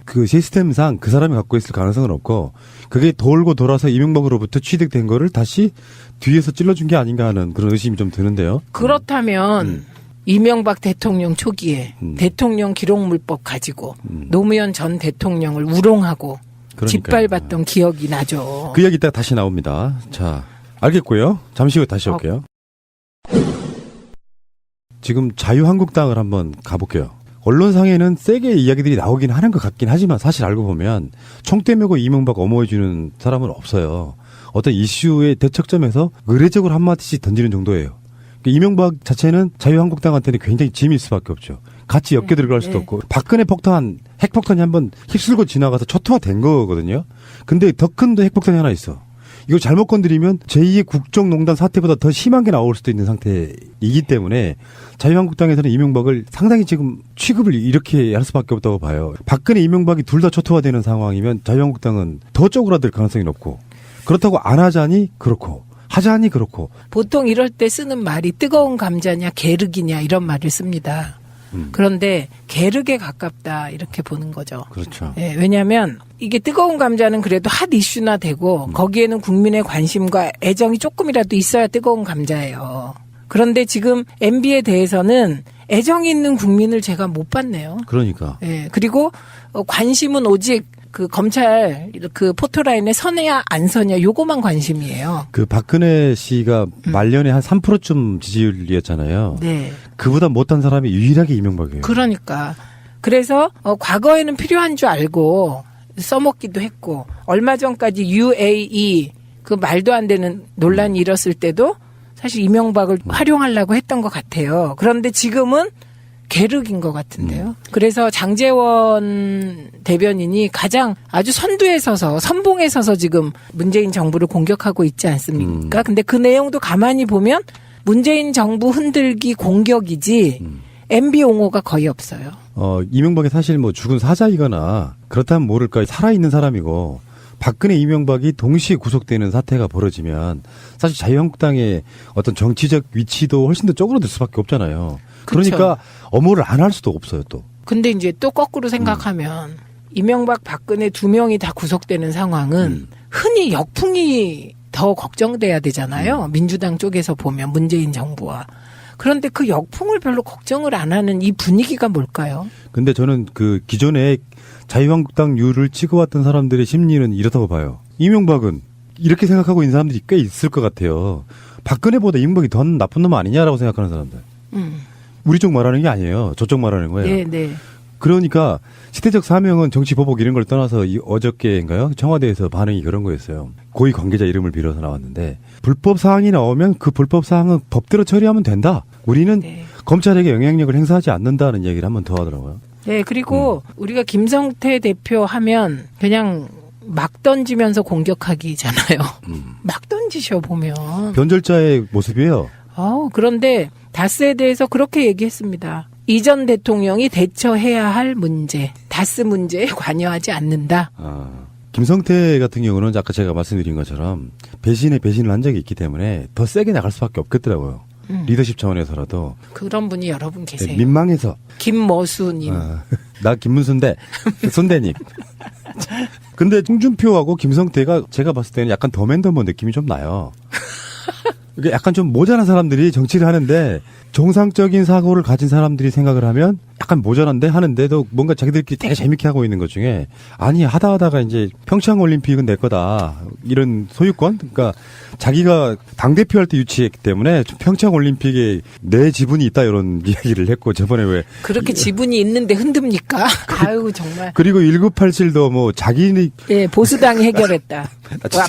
그 시스템상 그 사람이 갖고 있을 가능성은 없고 그게 돌고 돌아서 이명박으로부터 취득된 거를 다시 뒤에서 찔러준 게 아닌가 하는 그런 의심이 좀 드는데요. 그렇다면 이명박 대통령 초기에 대통령 기록물법 가지고 노무현 전 대통령을 우롱하고 짓밟았던 기억이 나죠. 그 이야기 이따가 다시 나옵니다. 자, 알겠고요. 잠시 후에 다시 올게요. 지금 자유한국당을 한번 가볼게요. 언론상에는 세게 이야기들이 나오긴 하는 것 같긴 하지만 사실 알고 보면 총대 메고 이명박 엄호해주는 사람은 없어요. 어떤 이슈의 대척점에서 의례적으로 한마디씩 던지는 정도예요. 이명박 자체는 자유한국당한테는 굉장히 짐일 수밖에 없죠. 같이 엮여 들어갈 수도 없고 박근혜 폭탄, 핵폭탄이 한번 휩쓸고 지나가서 초토화된 거거든요. 근데 더 큰 핵폭탄이 하나 있어. 이거 잘못 건드리면 제2의 국정농단 사태보다 더 심한 게 나올 수도 있는 상태이기 때문에 자유한국당에서는 이명박을 상당히 지금 취급을 이렇게 할 수밖에 없다고 봐요. 박근혜, 이명박이 둘 다 초토화되는 상황이면 자유한국당은 더 쪼그라들 가능성이 높고 그렇다고 안 하자니 그렇고 하자니 그렇고 보통 이럴 때 쓰는 말이 뜨거운 감자냐 게르기냐 이런 말을 씁니다. 그런데 게르게 가깝다 이렇게 보는 거죠. 그렇죠. 예, 왜냐하면 이게 뜨거운 감자는 그래도 핫 이슈나 되고 거기에는 국민의 관심과 애정이 조금이라도 있어야 뜨거운 감자예요. 그런데 지금 MB에 대해서는 애정이 있는 국민을 제가 못 봤네요. 그러니까. 예, 그리고 관심은 오직 그 검찰 그 포토라인에 서냐 안 서냐 요거만 관심이에요. 그 박근혜 씨가 말년에 한 3%쯤 지지율이었잖아요. 네. 그보다 못한 사람이 유일하게 이명박이에요. 그러니까. 그래서 과거에는 필요한 줄 알고 써먹기도 했고 얼마 전까지 UAE 그 말도 안 되는 논란이 일었을 때도 사실 이명박을 활용하려고 했던 것 같아요. 그런데 지금은 계륵인 것 같은데요. 그래서 장제원 대변인이 가장 아주 선두에 서서 선봉에 서서 지금 문재인 정부를 공격하고 있지 않습니까? 근데 그 내용도 가만히 보면 문재인 정부 흔들기 공격이지 MB 옹호가 거의 없어요. 이명박이 사실 뭐 죽은 사자이거나 그렇다면 모를까 살아있는 사람이고 박근혜, 이명박이 동시에 구속되는 사태가 벌어지면 사실 자유한국당의 어떤 정치적 위치도 훨씬 더 쪼그라들 수밖에 없잖아요. 그러니까 그렇죠. 엄호를 안 할 수도 없어요, 또. 근데 이제 또 거꾸로 생각하면 이명박, 박근혜 두 명이 다 구속되는 상황은 흔히 역풍이 더 걱정돼야 되잖아요. 민주당 쪽에서 보면 문재인 정부와. 그런데 그 역풍을 별로 걱정을 안 하는 이 분위기가 뭘까요? 근데 저는 그 기존에 자유한국당 유를 찍어왔던 사람들의 심리는 이렇다고 봐요. 이명박은 이렇게 생각하고 있는 사람들이 꽤 있을 것 같아요. 박근혜보다 이명박이 더 나쁜 놈 아니냐라고 생각하는 사람들. 우리 쪽 말하는 게 아니에요. 저쪽 말하는 거예요. 네, 네. 그러니까 시대적 사명은 정치 보복 이런 걸 떠나서 어저께인가요? 청와대에서 반응이 그런 거였어요. 고위 관계자 이름을 빌어서 나왔는데 불법 사항이 나오면 그 불법 사항은 법대로 처리하면 된다. 우리는 네. 검찰에게 영향력을 행사하지 않는다는 얘기를 한 번 더 하더라고요. 네, 그리고 우리가 김성태 대표 하면 그냥 막 던지면서 공격하기잖아요. 막 던지셔 보면. 변절자의 모습이에요. 그런데 다스에 대해서 그렇게 얘기했습니다. 이전 대통령이 대처해야 할 문제, 다스 문제에 관여하지 않는다. 김성태 같은 경우는 아까 제가 말씀드린 것처럼 배신에 배신을 한 적이 있기 때문에 더 세게 나갈 수밖에 없겠더라고요. 리더십 차원에서라도. 그런 분이 여러분 계세요. 네, 민망해서. 김머수님. 나 김문순대, 손대님. 근데 홍준표하고 김성태가 제가 봤을 때는 약간 더맨더머 느낌이 좀 나요. 이게 약간 좀 모자란 사람들이 정치를 하는데 정상적인 사고를 가진 사람들이 생각을 하면 약간 모자란데 하는데도 뭔가 자기들끼리 되게 재밌게 하고 있는 것 중에 아니 하다가 이제 평창올림픽은 내 거다 이런 소유권 그러니까 자기가 당대표 할 때 유치했기 때문에 평창올림픽에 내 지분이 있다 이런 이야기를 했고 저번에 왜 그렇게 지분이 있는데 흔듭니까? 아유 정말. 그리고 1987도 뭐 자기네 예 보수당이 해결했다.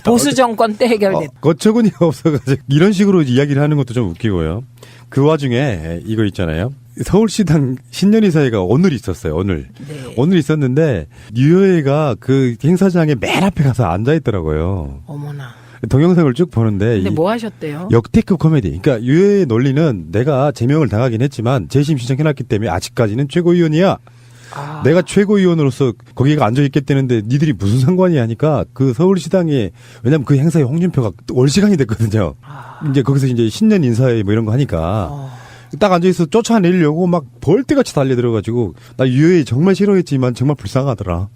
보수 정권 때 해결됐다. 거처군이 없어가지고 이런 식으로 이야기를 하는 것도 좀 웃기고요. 그 와중에 이거 있잖아요. 서울시당 신년의사회가 오늘 있었어요. 오늘. 네. 오늘 있었는데 유여회가 그 행사장에 맨 앞에 가서 앉아 있더라고요. 어머나. 동영상을 쭉 보는데 근데 뭐 하셨대요? 역대급 코미디. 그러니까 유여회 논리는 내가 제명을 당하긴 했지만 재심 신청해놨기 때문에 아직까지는 최고위원이야. 내가 최고위원으로서 거기가 앉아있겠다는데 니들이 무슨 상관이야 하니까 그 서울시당에 왜냐면 그 행사에 홍준표가 월시간이 됐거든요. 이제 거기서 이제 신년 인사회 뭐 이런 거 하니까 딱 앉아있어 쫓아내려고 막 벌떼같이 달려들어가지고 나 유여회 정말 싫어했지만 정말 불쌍하더라.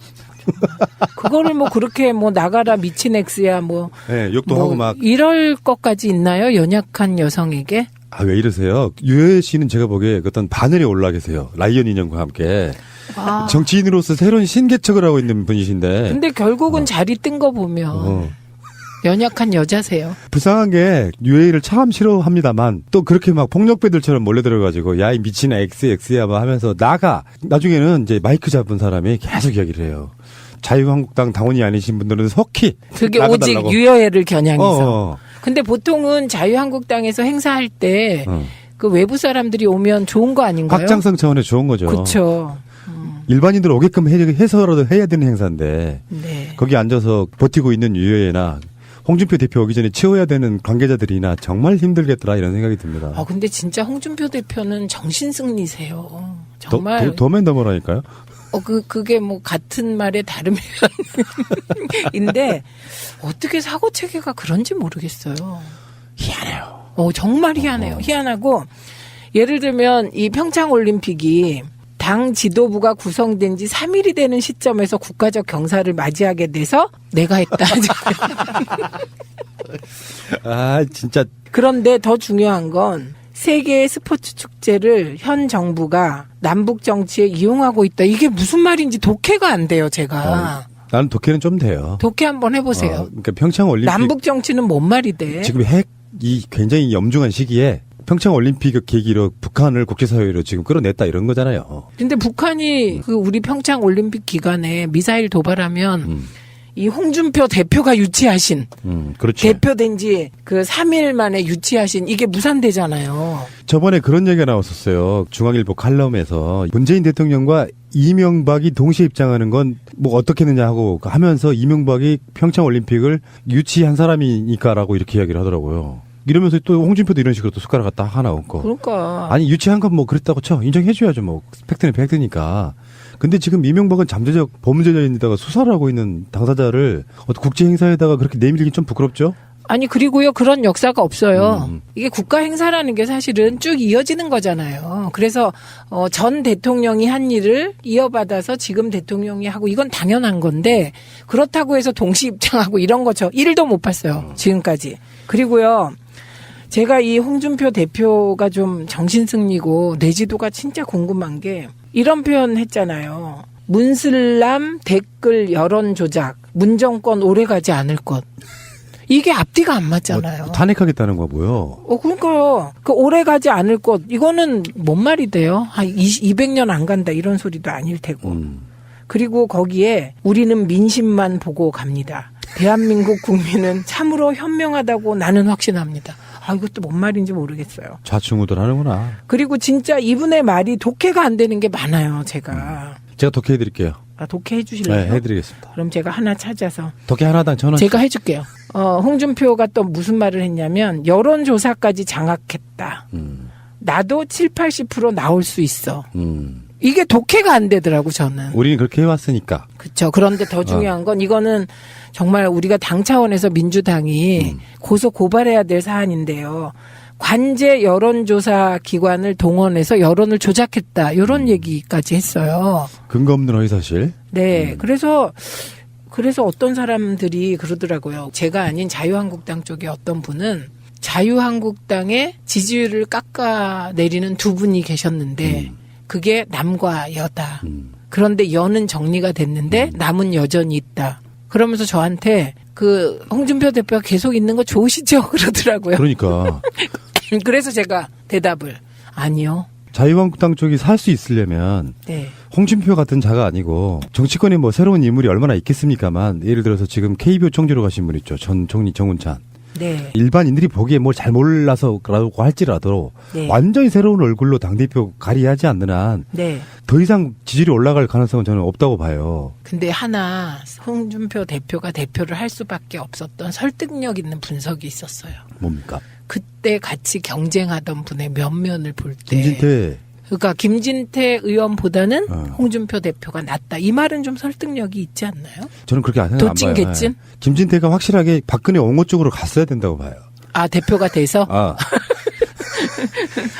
그거를 뭐 그렇게 뭐 나가라 미친 엑스야 뭐. 네, 욕도 뭐 하고 막. 이럴 것까지 있나요? 연약한 여성에게? 왜 이러세요? 유여회 씨는 제가 보기에 어떤 바늘에 올라 계세요. 라이언 인형과 함께. 정치인으로서 새로운 신개척을 하고 있는 분이신데. 근데 결국은 자리 뜬 거 보면 연약한 여자세요. 불쌍한 게 UA를 참 싫어합니다만 또 그렇게 막 폭력배들처럼 몰래 들어가지고 야 이 미친 XX야 막 하면서 나가. 나중에는 이제 마이크 잡은 사람이 계속 이야기를 해요. 자유한국당 당원이 아니신 분들은 속히 그게 나가달라고. 오직 유여애를 겨냥해서. 근데 보통은 자유한국당에서 행사할 때 그 외부 사람들이 오면 좋은 거 아닌가요? 확장성 차원에서 좋은 거죠. 그렇죠. 일반인들 오게끔 해서라도 해야 되는 행사인데 네. 거기 앉아서 버티고 있는 유여애나 홍준표 대표 오기 전에 치워야 되는 관계자들이나 정말 힘들겠더라 이런 생각이 듭니다. 아 근데 진짜 홍준표 대표는 정신승리세요. 정말 더맨더머라니까요. 그게 뭐 같은 말에 다른 표현인데 어떻게 사고 체계가 그런지 모르겠어요. 희한해요. 정말 희한해요. 희한하고 예를 들면 이 평창 올림픽이 당 지도부가 구성된 지 3일이 되는 시점에서 국가적 경사를 맞이하게 돼서 내가 했다. 아 진짜. 그런데 더 중요한 건 세계의 스포츠 축제를 현 정부가 남북 정치에 이용하고 있다. 이게 무슨 말인지 독해가 안 돼요, 제가. 나는 독해는 좀 돼요. 독해 한번 해보세요. 그러니까 평창 올림픽. 남북 정치는 뭔 말이 돼? 지금 핵이 굉장히 염중한 시기에 평창 올림픽 계기로 북한을 국제사회로 지금 끌어냈다 이런 거잖아요. 근데 북한이 그 우리 평창 올림픽 기간에 미사일 도발하면 이 홍준표 대표가 유치하신 그렇죠. 대표된 지 그 3일 만에 유치하신 이게 무산되잖아요. 저번에 그런 얘기가 나왔었어요. 중앙일보 칼럼에서 문재인 대통령과 이명박이 동시에 입장하는 건 뭐 어떻게 했느냐 하고 하면서 이명박이 평창 올림픽을 유치한 사람이니까라고 이렇게 이야기를 하더라고요. 이러면서 또 홍준표도 이런 식으로 또 숟가락 갖다 하나 얹고. 그러니까. 아니 유치한 건 뭐 그랬다고 쳐. 인정해줘야죠. 뭐 팩트는 팩트니까. 근데 지금 이명박은 잠재적 범죄자인데다가 수사를 하고 있는 당사자를 국제 행사에다가 그렇게 내밀기 좀 부끄럽죠? 아니 그리고요 그런 역사가 없어요. 이게 국가 행사라는 게 사실은 쭉 이어지는 거잖아요. 그래서 전 대통령이 한 일을 이어받아서 지금 대통령이 하고 이건 당연한 건데 그렇다고 해서 동시 입장하고 이런 거죠. 1도 못 봤어요. 지금까지. 그리고요. 제가 이 홍준표 대표가 좀 정신승리고 내지도가 진짜 궁금한 게 이런 표현 했잖아요. 문슬람 댓글 여론 조작 문정권 오래가지 않을 것. 이게 앞뒤가 안 맞잖아요. 탄핵하겠다는 거고요. 그러니까요. 그 오래가지 않을 것 이거는 뭔 말이 돼요? 200년 안 간다 이런 소리도 아닐 테고. 그리고 거기에 우리는 민심만 보고 갑니다. 대한민국 국민은 참으로 현명하다고 나는 확신합니다. 이것도 뭔 말인지 모르겠어요. 좌충우돌하는구나. 그리고 진짜 이분의 말이 독해가 안 되는 게 많아요, 제가. 제가 독해해드릴게요. 독해해 주실래요? 네, 해드리겠습니다. 그럼 제가 하나 찾아서. 독해 하나당 1,000원. 제가 해줄게요. 홍준표가 또 무슨 말을 했냐면 여론조사까지 장악했다. 나도 70-80% 나올 수 있어. 이게 독해가 안 되더라고 저는. 우리는 그렇게 해왔으니까. 그렇죠. 그런데 더 중요한 건 이거는 정말 우리가 당 차원에서 민주당이 고소 고발해야 될 사안인데요. 관제 여론조사 기관을 동원해서 여론을 조작했다. 이런 얘기까지 했어요. 근거 없는 허위사실. 네. 그래서 어떤 사람들이 그러더라고요. 제가 아닌 자유한국당 쪽에 어떤 분은 자유한국당의 지지율을 깎아내리는 두 분이 계셨는데 그게 남과 여다. 그런데 여는 정리가 됐는데 남은 여전히 있다. 그러면서 저한테 그 홍준표 대표가 계속 있는 거 좋으시죠? 그러더라고요. 그러니까. 그래서 제가 대답을 아니요. 자유한국당 쪽이 살 수 있으려면 네. 홍준표 같은 자가 아니고 정치권에 뭐 새로운 인물이 얼마나 있겠습니까만 예를 들어서 지금 KBO 총재로 가신 분 있죠. 전 총리 정운찬. 네. 일반인들이 보기에 뭘 잘 몰라서라고 할지라도 네. 완전히 새로운 얼굴로 당대표 가리하지 않는 한 네. 더 이상 지지율이 올라갈 가능성은 저는 없다고 봐요. 근데 하나 홍준표 대표가 대표를 할 수밖에 없었던 설득력 있는 분석이 있었어요. 뭡니까? 그때 같이 경쟁하던 분의 면면을 볼 때. 김진태. 그러니까 김진태 의원보다는 홍준표 대표가 낫다. 이 말은 좀 설득력이 있지 않나요? 저는 그렇게 생각 안 봐요. 도찐개찐? 김진태가 확실하게 박근혜 옹호 쪽으로 갔어야 된다고 봐요. 대표가 돼서?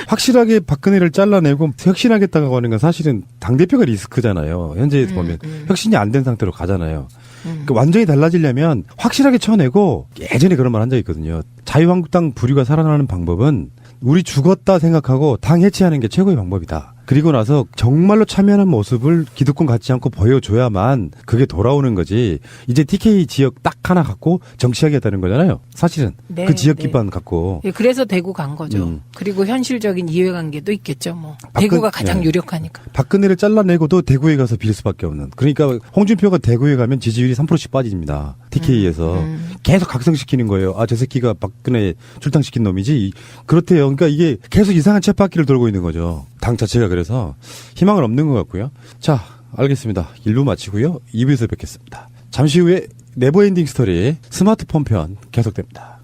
확실하게 박근혜를 잘라내고 혁신하겠다고 하는 건 사실은 당대표가 리스크잖아요. 현재 보면 혁신이 안 된 상태로 가잖아요. 그러니까 완전히 달라지려면 확실하게 쳐내고 예전에 그런 말 한 적이 있거든요. 자유한국당 부류가 살아나는 방법은 우리 죽었다 생각하고 당 해체하는 게 최고의 방법이다. 그리고 나서 정말로 참여하는 모습을 기득권 갖지 않고 보여줘야만 그게 돌아오는 거지. 이제 TK 지역 딱 하나 갖고 정치하겠다는 거잖아요. 사실은 네, 그 지역 네. 기반 갖고. 예, 그래서 대구 간 거죠. 그리고 현실적인 이해관계도 있겠죠. 뭐 대구가 가장 네. 유력하니까. 박근혜를 잘라내고도 대구에 가서 빌 수밖에 없는. 그러니까 홍준표가 대구에 가면 지지율이 3%씩 빠집니다. TK에서 계속 각성시키는 거예요. 아, 저 새끼가 박근혜 출당시킨 놈이지. 그렇대요. 그러니까 이게 계속 이상한 쳇바퀴를 돌고 있는 거죠. 당 자체가. 그래서 희망은 없는 것 같고요. 자, 알겠습니다. 1부 마치고요. 2부에서 뵙겠습니다. 잠시 후에 네버엔딩 스토리 스마트폰 편 계속됩니다.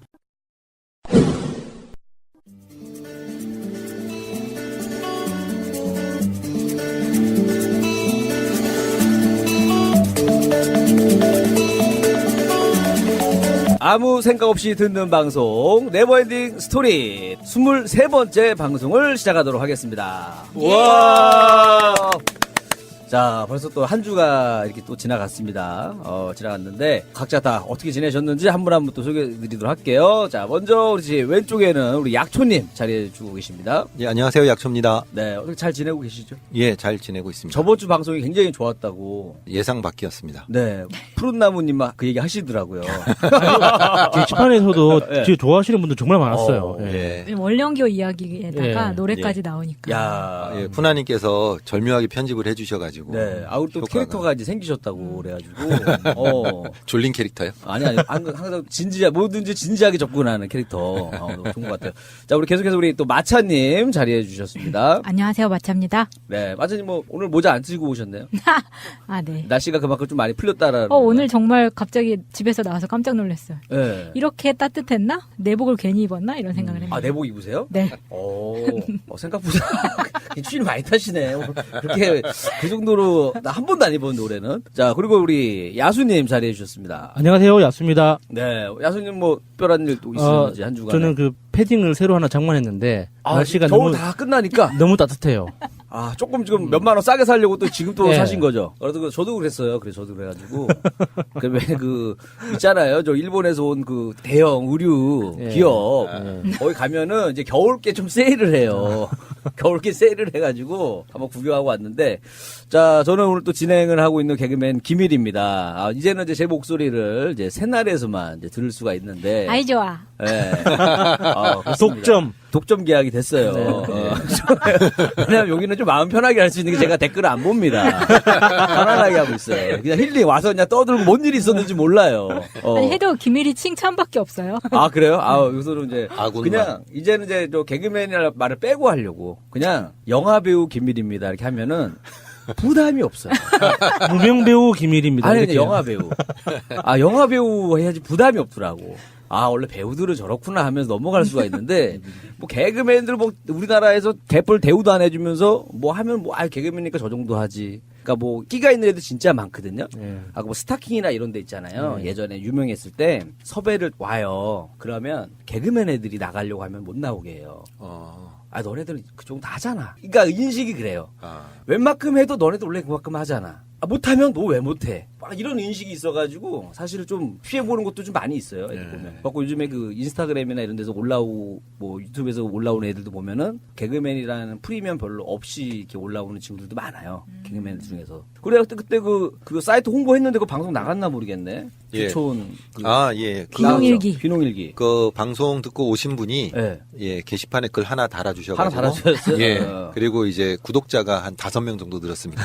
아무 생각 없이 듣는 방송 네버엔딩 스토리 23번째 방송을 시작하도록 하겠습니다. 와! 자, 벌써 또 한 주가 이렇게 또 지나갔습니다. 지나갔는데 각자 다 어떻게 지내셨는지 한 분 한 분 또 소개해드리도록 할게요. 자, 먼저 우리 왼쪽에는 우리 약초님 자리해주고 계십니다. 예, 안녕하세요. 약초입니다. 네, 어떻게 잘 지내고 계시죠? 예, 잘 지내고 있습니다. 저번 주 방송이 굉장히 좋았다고. 예상 밖이었습니다. 네, 푸른나무님 막 그 얘기 하시더라고요. 게시판에서도 네. 되게 좋아하시는 분들 정말 많았어요. 예. 원령교 이야기에다가 노래까지 나오니까. 야, 예, 푸나님께서 절묘하게 편집을 해주셔가지고. 네, 아우 또 효과가. 캐릭터가 이제 생기셨다고 그래가지고. 졸린 캐릭터요? 아니 항상 뭐든지 진지하게 접근하는 캐릭터. 너무 좋은 것 같아요. 자, 우리 계속해서 우리 또 마차님 자리해 주셨습니다. 안녕하세요, 마차입니다. 네, 마차님 뭐 오늘 모자 안 쓰고 오셨네요. 아, 네. 날씨가 그만큼 좀 많이 풀렸다라는. 오늘 정말 갑자기 집에서 나와서 깜짝 놀랐어요. 네. 이렇게 따뜻했나? 내복을 괜히 입었나? 이런 생각을 했는데. 아, 내복 입으세요? 네. 생각보다 추위를 많이 타시네. 그렇게 그 정도로 나 한 번도 안 입은 노래는. 자, 그리고 우리 야수님 자리해 주셨습니다. 안녕하세요, 야수입니다. 네, 야수님 뭐 특별한 일 또 있었는지 한 주간. 저는 그 패딩을 새로 하나 장만했는데 날씨가 겨울 너무 다 끝나니까 너무 따뜻해요. 아, 조금 지금 몇만 원 싸게 살려고 또 지금 또 네. 사신 거죠? 그래도 저도 그랬어요. 그래서 저도 그래가지고. 있잖아요. 저 일본에서 온 그 대형 의류 기업. 거기 가면은 이제 겨울께 좀 세일을 해요. 겨울께 세일을 해가지고 한번 구경하고 왔는데. 자, 저는 오늘 또 진행을 하고 있는 개그맨 김일입니다. 아, 이제는 이제 제 목소리를 이제 새날에서만 이제 들을 수가 있는데. 아이, 좋아. 네. 독점 계약이 됐어요. 네. 왜냐면 여기는 좀 마음 편하게 할 수 있는 게 제가 댓글을 안 봅니다. 편안하게 하고 있어요. 그냥 힐링 와서 그냥 떠들고 뭔 일이 있었는지 몰라요. 아니, 해도 김일이 칭찬밖에 없어요. 아, 그래요? 여기서는 이제 아군만. 그냥 이제는 이제 저 개그맨이라는 말을 빼고 하려고 그냥 영화배우 김일입니다 이렇게 하면은 부담이 없어요. 무명배우 김일입니다. 아니, 이렇게. 영화배우. 영화배우 해야지 부담이 없더라고. 원래 배우들은 저렇구나 하면서 넘어갈 수가 있는데, 뭐, 개그맨들 뭐, 우리나라에서 개뿔 대우도 안 해주면서, 뭐 하면 뭐, 개그맨이니까 저 정도 하지. 그러니까 뭐, 끼가 있는 애들 진짜 많거든요. 뭐, 스타킹이나 이런 데 있잖아요. 예전에 유명했을 때, 섭외를 와요. 그러면, 개그맨 애들이 나가려고 하면 못 나오게 해요. 너네들은 그 정도 하잖아. 그러니까 인식이 그래요. 웬만큼 해도 너네들 원래 그만큼 하잖아. 못하면 너 왜 못해? 이런 인식이 있어가지고 사실은 좀 피해보는 것도 좀 많이 있어요. 애들 보면. 그래서 요즘에 그 인스타그램이나 이런 데서 뭐 유튜브에서 올라오는 애들도 보면은 개그맨이라는 프리미엄 별로 없이 이렇게 올라오는 친구들도 많아요. 개그맨 중에서. 그래 그때 그 사이트 홍보했는데 그 방송 나갔나 모르겠네. 예. 규촌. 예. 귀농일기. 그 방송 듣고 오신 분이 네. 예, 게시판에 글 하나 달아주셔가지고. 하나 달아주셨어요? 예. 그리고 이제 구독자가 한 5명 정도 늘었습니다.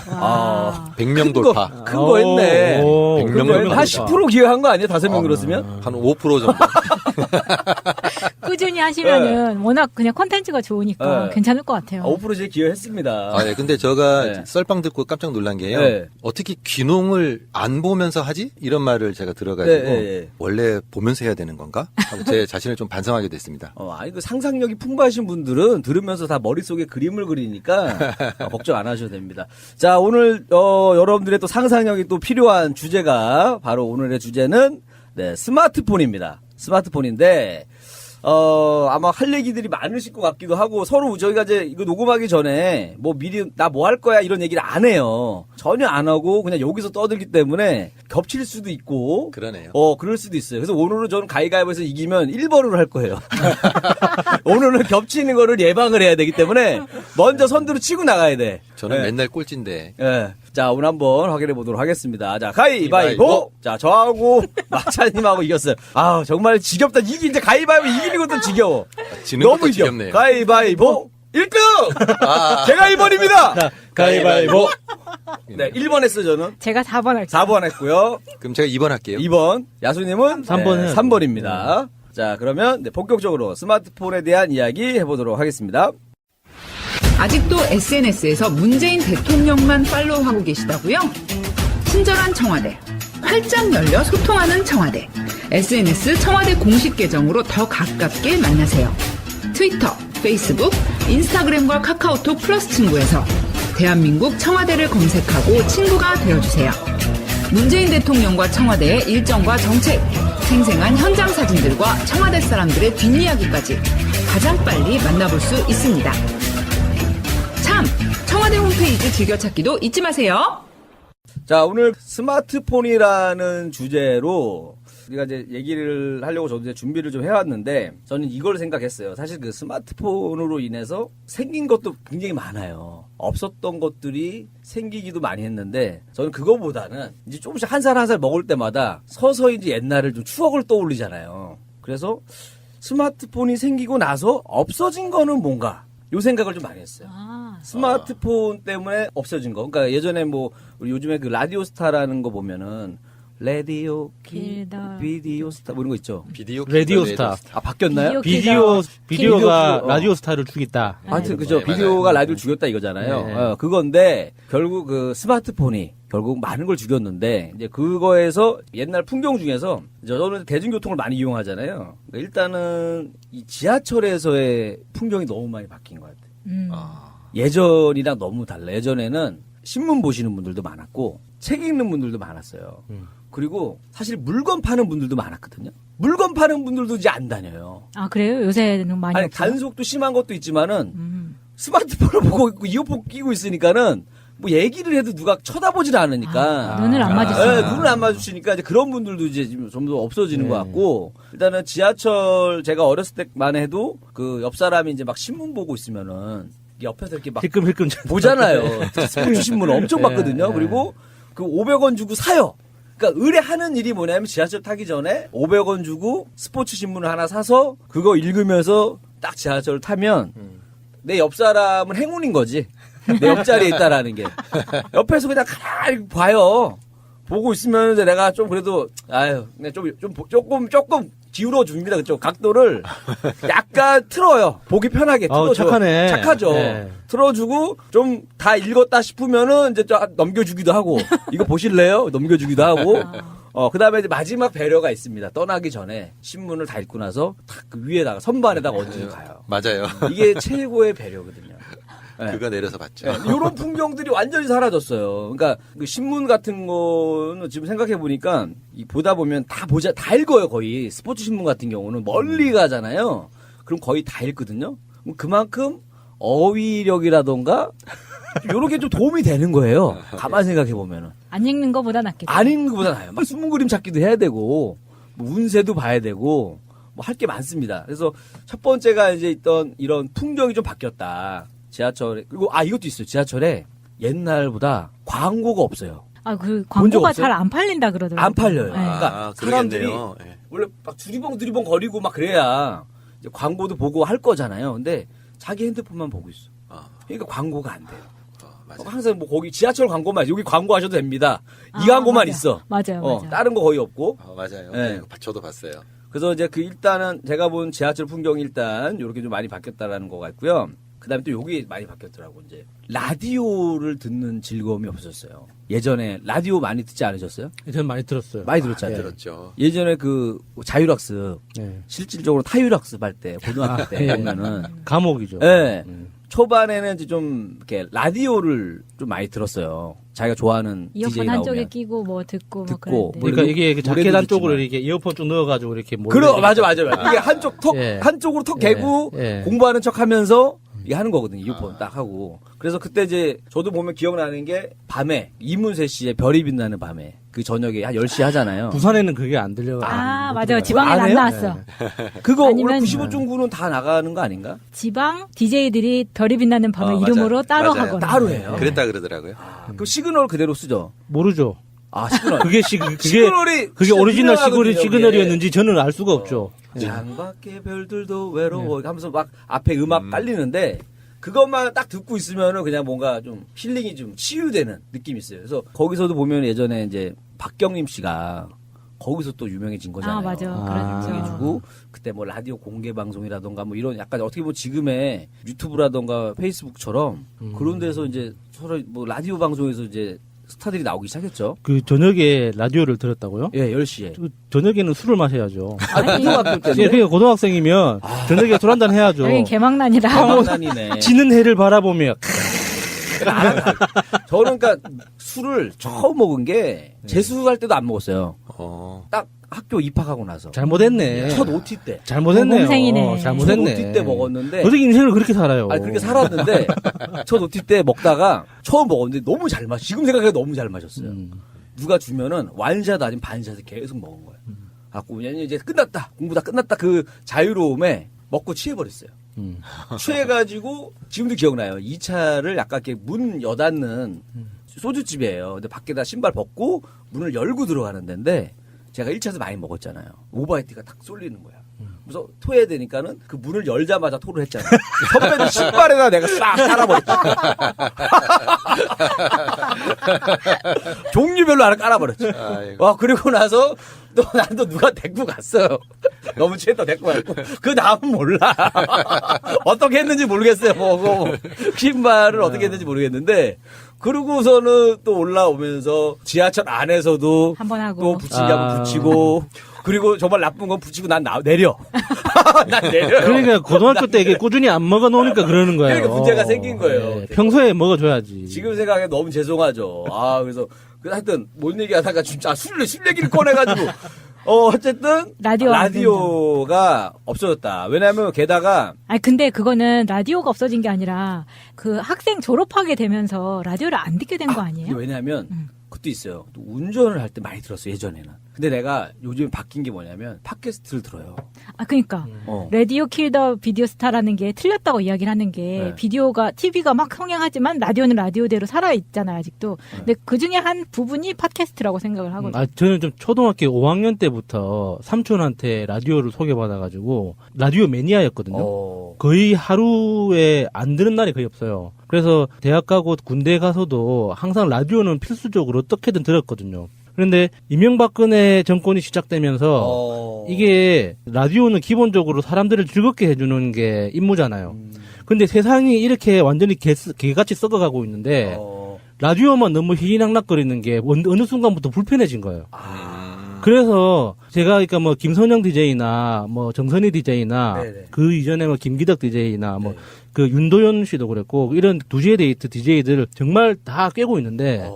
큰 100명 돌파. 큰 거 했네. 100명 돌파. 한 10% 기여한 거 아니에요? 5명 늘었으면? 한 5% 정도. 꾸준히 하시면은 워낙 그냥 콘텐츠가 좋으니까 괜찮을 것 같아요. 5% 이제 기여했습니다. 예. 근데 제가 썰빵 듣고 깜짝 놀란 게요. 어떻게 귀농을 안 보면서 하지? 이런 말을 제가 들어가지고 원래 보면서 해야 되는 건가? 하고 제 자신을 좀 반성하게 됐습니다. 그 상상력이 풍부하신 분들은 들으면서 다 머릿속에 그림을 그리니까 걱정 안 하셔도 됩니다. 자, 오늘 여러분들의 또 상상력이 또 필요한 주제가 바로 오늘의 주제는 스마트폰입니다. 스마트폰인데 아마 할 얘기들이 많으실 것 같기도 하고 서로 저희가 이제 이거 녹음하기 전에 뭐 미리 나 뭐 할 거야 이런 얘기를 안 해요. 전혀 안 하고 그냥 여기서 떠들기 때문에 겹칠 수도 있고. 그러네요. 그럴 수도 있어요. 그래서 오늘은 저는 가위가위보에서 이기면 1번으로 할 거예요. 오늘은 겹치는 거를 예방을 해야 되기 때문에 먼저 선두로 치고 나가야 돼. 저는 맨날 꼴찌인데. 예. 자, 오늘 한번 확인해 보도록 하겠습니다. 자, 가위바위보! 자, 저하고 마차님하고 이겼어요. 아, 정말 지겹다. 이제 가위바위보 이기는 것도 지겨워. 지는 너무 것도 이겨. 지겹네요. 가위바위보! 1등! 제가 1번입니다! 자, 가위바위보! 네, 1번 했어요, 저는. 제가 4번 할게요. 4번 했고요. 그럼 제가 2번 할게요. 2번. 야수님은 3번 3번입니다. 자, 그러면 본격적으로 스마트폰에 대한 이야기 해보도록 하겠습니다. 아직도 SNS에서 문재인 대통령만 팔로우하고 계시다고요? 친절한 청와대, 활짝 열려 소통하는 청와대, SNS 청와대 공식 계정으로 더 가깝게 만나세요. 트위터, 페이스북, 인스타그램과 카카오톡 플러스 친구에서 대한민국 청와대를 검색하고 친구가 되어주세요. 문재인 대통령과 청와대의 일정과 정책, 생생한 현장 사진들과 청와대 사람들의 뒷이야기까지 가장 빨리 만나볼 수 있습니다. 참! 청와대 홈페이지 즐겨찾기도 잊지 마세요. 자, 오늘 스마트폰이라는 주제로 우리가 이제 얘기를 하려고 저도 이제 준비를 좀 해왔는데 저는 이걸 생각했어요. 사실 그 스마트폰으로 인해서 생긴 것도 굉장히 많아요. 없었던 것들이 생기기도 많이 했는데 저는 그거보다는 이제 조금씩 한 살 한 살 먹을 때마다 서서히 이제 옛날을 좀 추억을 떠올리잖아요. 그래서 스마트폰이 생기고 나서 없어진 거는 뭔가 요 생각을 좀 많이 했어요. 스마트폰 때문에 없어진 거. 그러니까 예전에 뭐 우리 요즘에 그 라디오 스타라는 거 보면은 라디오 비디오 스타 뭐 이런 거 있죠. 라디오 스타. 아 바뀌었나요? 비디오가 라디오 스타를 죽였다. 하여튼 그죠. 비디오가 라디오를 죽였다 이거잖아요. 네. 그건데 결국 그 스마트폰이 결국 많은 걸 죽였는데 이제 그거에서 옛날 풍경 중에서 저는 대중교통을 많이 이용하잖아요. 그러니까 일단은 이 지하철에서의 풍경이 너무 많이 바뀐 것 같아요. 예전이랑 너무 달라. 예전에는 신문 보시는 분들도 많았고 책 읽는 분들도 많았어요. 그리고 사실 물건 파는 분들도 많았거든요. 물건 파는 분들도 이제 안 다녀요. 아, 그래요? 요새는 많이 아니 없어요? 단속도 심한 것도 있지만은 스마트폰을 보고 있고 이어폰 끼고 있으니까는 뭐 얘기를 해도 누가 쳐다보질 않으니까 눈을 안 마주치니까. 눈을 안 마주치니까 이제 그런 분들도 이제 좀 더 없어지는 것 같고 일단은 지하철 제가 어렸을 때만 해도 그 옆 사람이 이제 막 신문 보고 있으면은 옆에서 이렇게 막 힐끔힐끔 보잖아요. 스포츠 신문 엄청 봤거든요. 그리고 그 500원 주고 사요. 그러니까 의뢰하는 일이 뭐냐면 지하철 타기 전에 500원 주고 스포츠 신문을 하나 사서 그거 읽으면서 딱 지하철을 타면 내 옆 사람은 행운인 거지. 내 옆자리에 있다라는 게. 옆에서 그냥 가만히 봐요. 보고 있으면 이제 내가 좀 그래도 그냥 조금 기울어 줍니다. 그쪽 각도를 약간 틀어요. 보기 편하게 틀어줘. 착하네. 착하죠. 네. 틀어주고 좀 다 읽었다 싶으면은 이제 좀 넘겨주기도 하고 이거 보실래요? 넘겨주기도 하고. 그다음에 이제 마지막 배려가 있습니다. 떠나기 전에 신문을 다 읽고 나서 탁 그 위에다가 선반에다가 얹어 가요. 맞아요. 이게 최고의 배려거든요. 네. 그거 내려서 봤죠. 네. 이런 풍경들이 완전히 사라졌어요. 그러니까 그 신문 같은 거는 지금 생각해 보니까 보다 보면 다 읽어요 거의. 스포츠 신문 같은 경우는 멀리 가잖아요. 그럼 거의 다 읽거든요. 그만큼 어휘력이라던가 요런 게 좀 도움이 되는 거예요. 가만 생각해 보면은. 안 읽는 것보다 낫겠죠. 안 읽는 것보다 나아요. 막 숨은 그림 찾기도 해야 되고 뭐 운세도 봐야 되고 뭐 할 게 많습니다. 그래서 첫 번째가 이제 있던 이런 풍경이 좀 바뀌었다. 지하철에 그리고 이것도 있어요. 지하철에 옛날보다 광고가 없어요. 그 광고가 잘 안 팔린다 그러더라고요. 안 팔려요. 네. 그러니까 사람들이 원래 막 두리번 거리고 막 그래야 이제 광고도 보고 할 거잖아요. 근데 자기 핸드폰만 보고 있어. 그러니까 광고가 안 돼요. 항상 뭐 거기 지하철 광고만 여기 광고하셔도 됩니다. 이 광고만 맞아. 있어. 맞아요. 다른 거 거의 없고. 맞아요. 네. 저도 봤어요. 그래서 이제 일단은 제가 본 지하철 풍경이 일단 이렇게 좀 많이 바뀌었다라는 거 같고요. 그다음에 또 여기 많이 바뀌었더라고. 이제 라디오를 듣는 즐거움이 없었어요. 예전에 라디오 많이 듣지 않으셨어요? 저는 많이 들었어요. 많이 들었잖아요. 들었죠. 예전에 그 자율학습 실질적으로 타율학습 할 때 고등학교 때 보면은 감옥이죠. 네. 초반에는 이제 좀 이렇게 라디오를 좀 많이 들었어요. 자기가 좋아하는 DJ 이어폰 나오면. 한쪽에 끼고 뭐 듣고 뭐 듣고. 그랬는데. 그러니까 이게 그 자켓 노래도 안쪽으로 듣지만. 이렇게 이어폰 쭉 넣어가지고 이렇게 맞아. 이게 한쪽 턱, 예. 한쪽으로 턱 예. 개고 예. 공부하는 척 하면서 이게 하는 거거든요. 이어폰 딱 하고. 그래서 그때 이제 저도 보면 기억나는 게 밤에 이문세 씨의 별이 빛나는 밤에 그 저녁에 한 10시 하잖아요. 부산에는 그게 안 들려요. 아, 맞아요. 지방에 안 안 해요? 나왔어. 그거 원래 아니면 95.9는 다 나가는 거 아닌가? 지방 DJ들이 별이 빛나는 밤을 이름으로 따로 맞아요. 하거나. 따로 해요. 그랬다 그러더라고요. 그럼 시그널 그대로 쓰죠. 모르죠. 아, 시그널. 그게 시그널이 그게 진짜 오리지널 유명하거든요, 시그널이었는지 저는 알 수가 없죠. 창밖에 별들도 외로워 하면서 막 앞에 음악 깔리는데 그것만 딱 듣고 있으면은 그냥 뭔가 좀 힐링이 좀 치유되는 느낌이 있어요. 그래서 거기서도 보면 예전에 이제 박경림 씨가 거기서 또 유명해진 거잖아요. 아, 맞아. 그렇죠. 유명해지고 그때 뭐 라디오 공개 방송이라던가 뭐 이런 약간 어떻게 보면 지금의 유튜브라던가 페이스북처럼 그런 데서 이제 서로 뭐 라디오 방송에서 이제 스타들이 나오기 시작했죠. 그 저녁에 라디오를 들었다고요? 예, 10시에. 저녁에는 술을 마셔야죠. 아니, 고등학교 때. 예, 그러니까 고등학생이면 저녁에 술 한잔 해야죠. 여긴 개망난이라. 개망난이네. 지는 해를 바라보며. 저는 그러니까 술을 처음 먹은 게 재수할 때도 안 먹었어요. 딱 학교 입학하고 나서. 잘못했네. 첫 OT 때. 잘못했네요. 봄생이네. 잘못했네. 첫 OT 때 먹었는데. 어떻게 인생을 그렇게 살아요? 아니, 그렇게 살았는데, 첫 OT 때 먹다가 처음 먹었는데 너무 잘 지금 생각해도 너무 잘 마셨어요. 누가 주면은 완샷 아니면 반샷을 계속 먹은 거예요. 갖고 왜냐면 이제 끝났다. 공부 다 끝났다. 그 자유로움에 먹고 취해버렸어요. 취해가지고 지금도 기억나요. 2차를 약간 이렇게 문 여닫는 소주집이에요. 근데 밖에다 신발 벗고 문을 열고 들어가는 데인데 제가 1차에서 많이 먹었잖아요. 오바이트가 탁 쏠리는 거야. 그래서 토해야 되니까는 그 문을 열자마자 토를 했잖아요. 선배들 신발에다 내가 싹 깔아버렸죠. 종류별로 하나 깔아버렸죠. 와, 그리고 나서 또 누가 데리고 갔어요. 너무 취했다 데리고 갔고. 그 다음은 몰라. 어떻게 했는지 모르겠어요. 뭐 신발을 어떻게 했는지 모르겠는데. 그러고서는 또 올라오면서 지하철 안에서도 한번 하고 또 붙이기 하고 붙이고 그리고 정말 나쁜 건 붙이고 난 내려. 난 내려. 그러니까 고등학교 때 이게 꾸준히 안 먹어 놓으니까 그러는 거예요. 그러니까 문제가 생긴 거예요. 네, 평소에 먹어줘야지. 지금 생각해 너무 죄송하죠. 그래서 하여튼 뭔 얘기하다가 진짜 술 얘기를 꺼내가지고 어쨌든 라디오가 없어졌다. 왜냐하면 게다가 아니 근데 그거는 라디오가 없어진 게 아니라 그 학생 졸업하게 되면서 라디오를 안 듣게 된 거 아니에요? 왜냐하면 그것도 있어요. 또 운전을 할 때 많이 들었어요, 예전에는. 근데 내가 요즘 바뀐 게 뭐냐면 팟캐스트를 들어요. 아, 그러니까 라디오 킬 더 비디오 스타라는 게 틀렸다고 이야기를 하는 게 비디오가 TV가 막 성행하지만 라디오는 라디오대로 살아 있잖아요, 아직도. 근데 그 중에 한 부분이 팟캐스트라고 생각을 하거든요. 저는 좀 초등학교 5학년 때부터 삼촌한테 라디오를 소개받아가지고 라디오 매니아였거든요. 거의 하루에 안 듣는 날이 거의 없어요. 그래서 대학 가고 군대 가서도 항상 라디오는 필수적으로 어떻게든 들었거든요. 그런데 이명박근혜 정권이 시작되면서 이게 라디오는 기본적으로 사람들을 즐겁게 해주는 게 임무잖아요. 근데 세상이 이렇게 완전히 개같이 썩어가고 있는데 라디오만 너무 희희낙낙거리는 게 어느 순간부터 불편해진 거예요. 그래서 제가 그러니까 뭐 김선영 DJ나 뭐 정선희 DJ나 그 이전에 뭐 김기덕 DJ나 뭐 그 윤도현 씨도 그랬고 이런 두지의 데이트 DJ들 정말 다 꿰고 있는데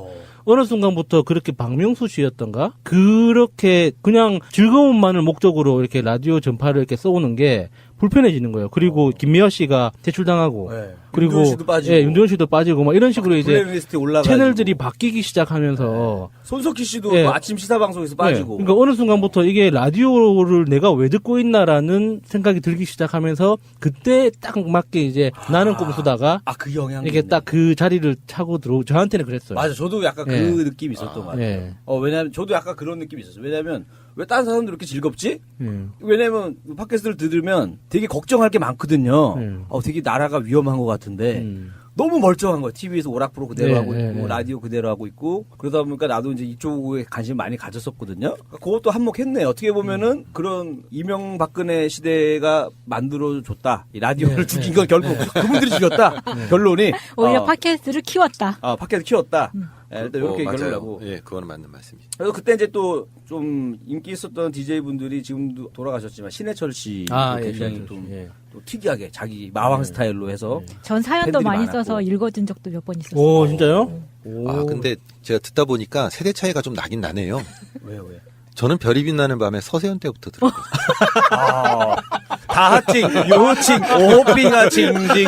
어느 순간부터 그렇게 박명수 씨였던가 그렇게 그냥 즐거움만을 목적으로 이렇게 라디오 전파를 이렇게 써오는 게 불편해지는 거예요. 그리고 김미화 씨가 퇴출당하고 그리고 윤도현 씨도 빠지고. 윤도현 씨도 빠지고 막 이런 식으로 이제 블랙리스트에 올라가지고. 채널들이 바뀌기 시작하면서 손석희 씨도 뭐 아침 시사 방송에서 빠지고. 그러니까 어느 순간부터 이게 라디오를 내가 왜 듣고 있나라는 생각이 들기 시작하면서 그때 딱 맞게 이제 나는 꿈꾸다가 그 영향 이게 딱 그 자리를 차고 들어오고 저한테는 그랬어요. 맞아, 저도 약간 그 느낌이 있었던 것 같아요. 왜냐하면 저도 약간 그런 느낌이 있었어요. 왜냐하면 왜 다른 사람들 이렇게 즐겁지? 왜냐면 팟캐스트를 들으면 되게 걱정할 게 많거든요. 되게 나라가 위험한 것 같은데 너무 멀쩡한 거예요. TV에서 오락 프로 그대로 하고 있고 라디오 그대로 하고 있고 그러다 보니까 나도 이제 이쪽에 관심 많이 가졌었거든요. 그것도 한몫했네. 어떻게 보면은 그런 이명박근혜 시대가 만들어줬다. 이 라디오를 죽인 건 결국 그분들이 죽였다. 결론이 오히려 팟캐스트를 키웠다. 팟캐스트 키웠다. 예, 일단 이렇게 맞아요. 결론을 하고. 예, 그거는 맞는 말씀이죠. 그래서 그때 이제 또 좀 인기 있었던 DJ 분들이 지금도 돌아가셨지만 신해철 씨 굉장히 예, 좀 예. 또 특이하게 자기 마왕 스타일로 해서 전 사연도 팬들이 많이 많았고. 써서 읽어준 적도 몇 번 있었어요. 오, 진짜요? 아, 근데 제가 듣다 보니까 세대 차이가 좀 나긴 나네요. 왜요? 저는 별이 빛나는 밤에 서세현 때부터 들었거든요. 다하칭, 유칭, 오빙아 징징,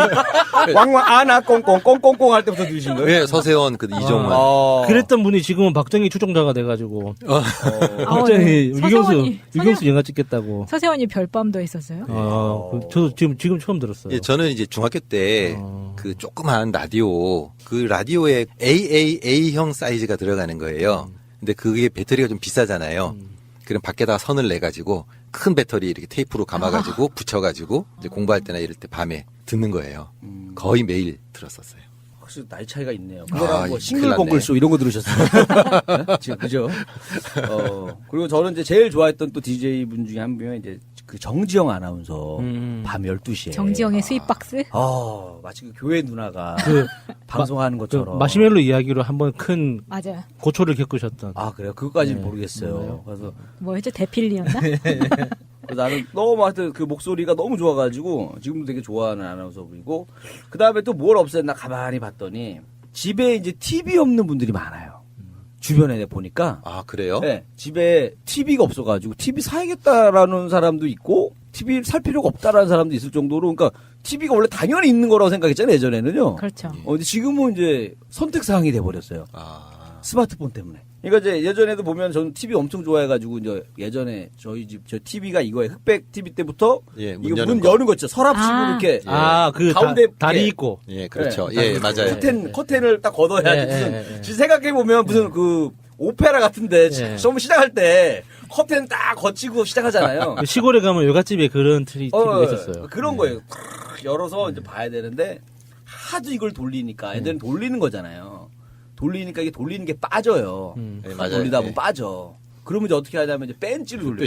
왕왕 아나 꽁꽁 꽁꽁꽁 할 때부터 들으신 거예요? 네, 서세원, 이종원. 그랬던 분이 지금은 박정희 추종자가 돼가지고. 네. 박정희, 서세원이- 유경수 영화 찍겠다고. 서세원이 별밤도 했었어요. 저도 지금 처음 들었어요. 예, 저는 이제 중학교 때 그 조그만 라디오, 그 라디오에 AAA형 사이즈가 들어가는 거예요. 근데 그게 배터리가 좀 비싸잖아요. 그럼 밖에다가 선을 내가지고 큰 배터리 이렇게 테이프로 감아가지고 붙여가지고 이제 공부할 때나 이럴 때 밤에 듣는 거예요. 거의 매일 들었었어요. 확실히 나이 차이가 있네요. 그거랑 뭐 큰일 싱글벙글쇼 이런 거 들으셨어요? 네? 지금 그죠? 그리고 저는 이제 제일 좋아했던 또 DJ 분 중에 한 분이 이제 그 정지영 아나운서 밤 12시에. 정지영의 스윗박스? 마치 그 교회 누나가 그 방송하는 것처럼. 마시멜로 이야기로 한번 큰 맞아요. 고초를 겪으셨던. 아, 그래요? 그것까지는 모르겠어요. 그래서 뭐였죠? 대필리였나? 그래서 나는 너무 하여튼 그 목소리가 너무 좋아가지고 지금도 되게 좋아하는 아나운서분이고 그 다음에 또 뭘 없앴나 가만히 봤더니 집에 이제 TV 없는 분들이 많아요. 주변에 보니까. 아, 그래요? 네. 집에 TV가 없어가지고 TV 사야겠다라는 사람도 있고 TV 살 필요가 없다라는 사람도 있을 정도로 그러니까 TV가 원래 당연히 있는 거라고 생각했잖아요. 예전에는요. 그렇죠. 근데 지금은 이제 선택사항이 돼버렸어요. 스마트폰 때문에. 그러니까 이제 예전에도 보면 저는 TV 엄청 좋아해가지고 이제 예전에 저희 집 저 TV가 이거에 흑백 TV 때부터 이거 문 여는 거 있죠. 서랍식으로 이렇게 그 가운데 다리 이렇게. 있고. 예, 그렇죠. 네. 예, 맞아요. 커튼을 딱 걷어야지 예, 무슨 예, 예. 지금 생각해 보면 무슨 그 오페라 같은데 예. 처음 시작할 때 커튼 딱 거치고 시작하잖아요. 그 시골에 가면 여갓집에 그런 TV가 있었어요. 그런 거예요. 열어서 이제 봐야 되는데 하도 이걸 돌리니까 애들은 돌리는 거잖아요. 돌리니까 이게 돌리는 게 빠져요. 네, 맞아요. 돌리다 보면 네. 빠져. 그러면 이제 어떻게 하냐면 이제 벤치로 돌려.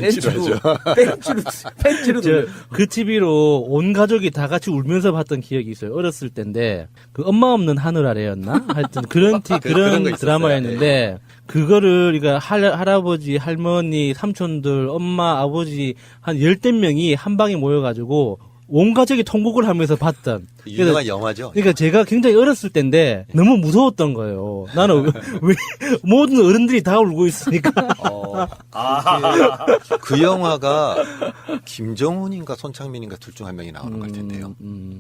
벤치로 벤치로 돌려. 그 TV로 온 가족이 다 같이 울면서 봤던 기억이 있어요. 어렸을 때인데 그 엄마 없는 하늘 아래였나? 하여튼 그런 그런 거 있었어요. 드라마였는데 그거를 그러니까 할아버지, 할머니, 삼촌들, 엄마, 아버지 한 10대 명이 한 방에 모여가지고 온 가족이 통곡을 하면서 봤던 유명한 영화죠. 그러니까 제가 굉장히 어렸을 때인데 너무 무서웠던 거예요. 나는 왜 모든 어른들이 다 울고 있으니까. 그 영화가 김정훈인가 손창민인가 둘 중 한 명이 나오는 것 같은데요.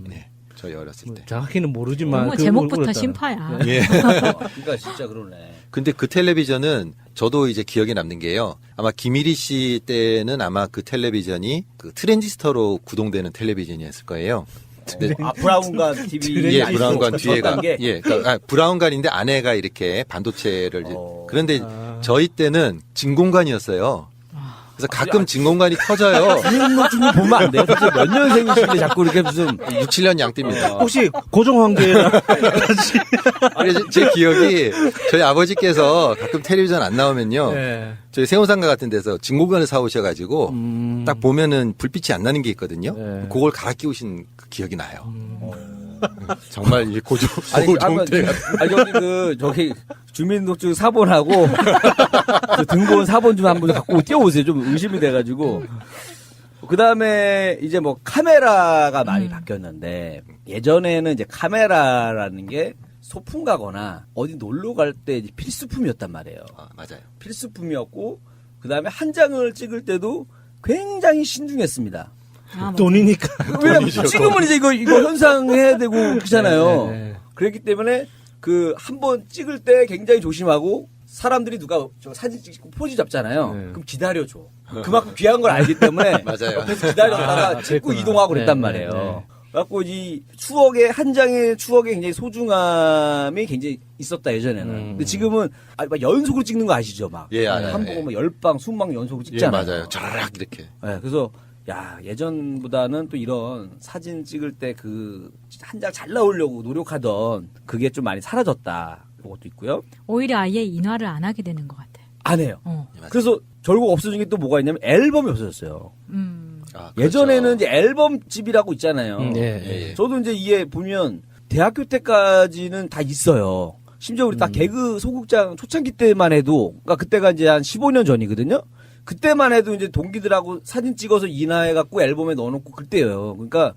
네, 저희 어렸을 때. 정확히는 모르지만 너무 그 제목부터 울었잖아요. 심파야. 예. 그러니까 진짜 그러네. 근데 그 텔레비전은 저도 이제 기억에 남는 게요. 아마 김일희 씨 때는 아마 그 텔레비전이 그 트랜지스터로 구동되는 텔레비전이었을 거예요. 근데 브라운관 TV. 예, 브라운관 뒤에가. 단계? 예, 그러니까 브라운관인데 안에가 이렇게 반도체를. 그런데 저희 때는 진공관이었어요. 그래서 가끔 진공관이 터져요. 좀 보면 안 돼요? 사실 몇 년생이신데 자꾸 이렇게 무슨 6, 7년 양띠입니다. 혹시 고정관계랑 그래서 제 기억이 저희 아버지께서 가끔 텔레비전 안 나오면요. 네. 저희 세운상가 같은 데서 진공관을 사오셔가지고 딱 보면은 불빛이 안 나는 게 있거든요. 그걸 갈아 끼우신 그 기억이 나요. 정말 이 고조 종태가. 저기 주민등록증 4번하고 그 등본 4번 좀 한번 갖고 뛰어오세요. 좀 의심이 돼가지고. 그 다음에 이제 뭐 카메라가 많이 바뀌었는데 예전에는 이제 카메라라는 게 소풍 가거나 어디 놀러 갈 때 필수품이었단 말이에요. 맞아요. 필수품이었고 그 다음에 한 장을 찍을 때도 굉장히 신중했습니다. 돈이니까. 왜냐면 지금은 이제 이거 현상해야 되고 그렇잖아요. 그랬기 때문에 그 한 번 찍을 때 굉장히 조심하고 사람들이 누가 저 사진 찍고 포즈 잡잖아요. 그럼 기다려줘. 그만큼 귀한 걸 알기 때문에 맞아요. 옆에서 기다렸다가 찍고 이동하고 그랬단 말이에요. 그래갖고 이 추억의 한 장의 추억에 굉장히 소중함이 굉장히 있었다 예전에는. 근데 지금은 막 연속으로 찍는 거 아시죠? 막 예, 알아요. 한 번에 10방, 20방 연속으로 찍잖아요. 예, 맞아요. 쫙 이렇게. 네, 그래서 야 예전보다는 또 이런 사진 찍을 때 그 한 장 잘 나오려고 노력하던 그게 좀 많이 사라졌다. 그것도 있고요. 오히려 아예 인화를 안 하게 되는 것 같아. 안 해요. 그래서 결국 없어진 게 또 뭐가 있냐면 앨범이 없어졌어요. 예전에는 이제 앨범집이라고 있잖아요. 예. 저도 이제 이게 보면 대학교 때까지는 다 있어요. 심지어 우리 딱 개그 소극장 초창기 때만 해도, 그러니까 그때가 이제 한 15년 전이거든요. 그때만 해도 이제 동기들하고 사진 찍어서 인화해갖고 앨범에 넣어놓고 그때예요. 그러니까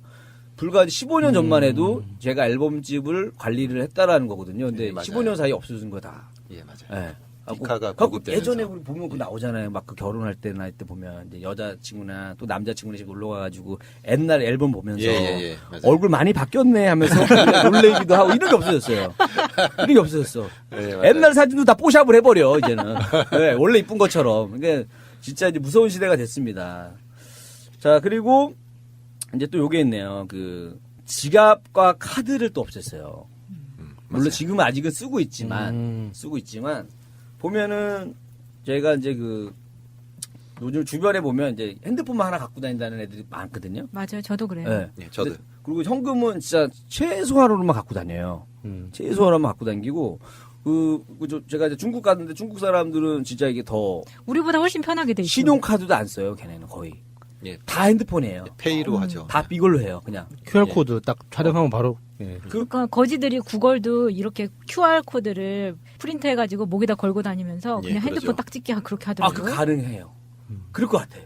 불과 15년 전만 해도 제가 앨범집을 관리를 했다라는 거거든요. 근데 예, 맞아요. 15년 사이에 없어진 거다. 예, 맞아요. 예. 디카가 갖고 보급되면서. 예전에 우리 보면 그 나오잖아요. 막 그 결혼할 때나 이때 보면 이제 여자친구나 또 남자친구네 집 놀러 가가지고 옛날 앨범 보면서 예, 맞아요. 얼굴 많이 바뀌었네 하면서 놀래기도 하고 이런 게 없어졌어요. 이런 게 없어졌어. 예, 맞아요. 옛날 사진도 다 뽀샵을 해버려 이제는. 네, 원래 이쁜 것처럼. 그러니까 진짜 이제 무서운 시대가 됐습니다. 자, 그리고 이제 또 요게 있네요. 그 지갑과 카드를 또 없앴어요. 물론 지금은 아직은 쓰고 있지만 보면은 제가 이제 그 요즘 주변에 보면 이제 핸드폰만 하나 갖고 다닌다는 애들이 많거든요. 맞아요. 저도 그래요. 네. 예, 저도. 그리고 현금은 진짜 최소한으로만 갖고 다녀요. 최소한으로만 갖고 다니고 제가 이제 중국 갔는데 중국 사람들은 진짜 이게 더 우리보다 훨씬 편하게 돼 있죠. 신용카드도 안 써요. 걔네는 거의. 예. 다 핸드폰이에요. 페이로 하죠. 다 이걸로 해요. 그냥. QR코드 딱 촬영하면 바로. 예. 그러니까 거지들이 구걸도 이렇게 QR 코드를 프린트해가지고 목에다 걸고 다니면서 그냥 예, 핸드폰 그러죠. 딱 찍게 그렇게 아, 하더라고요. 그 가능해요. 그럴 것 같아.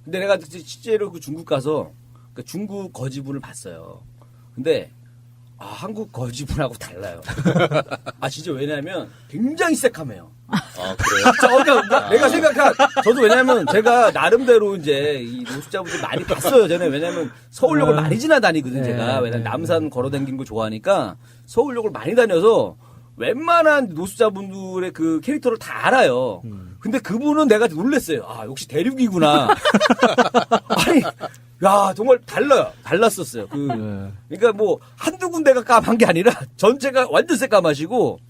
근데 내가 실제로 그 중국 가서 그 중국 거지분을 봤어요. 근데 한국 거지분하고 달라요. 아 진짜 왜냐면 굉장히 새카매요. 아, 그래요? 그러니까 내가 생각한 저도 왜냐면 제가 나름대로 이제 이 노숙자분들 많이 봤어요. 저는 왜냐면 서울역을 많이 지나다니거든 제가. 왜냐면 남산 걸어다니는 거 좋아하니까 서울역을 많이 다녀서 웬만한 노숙자분들의 그 캐릭터를 다 알아요. 근데 그분은 내가 놀랬어요. 아 역시 대륙이구나. 아니 야 정말 달랐었어요. 그러니까 뭐 한두 군데가 까만 게 아니라 전체가 완전 새까마시고.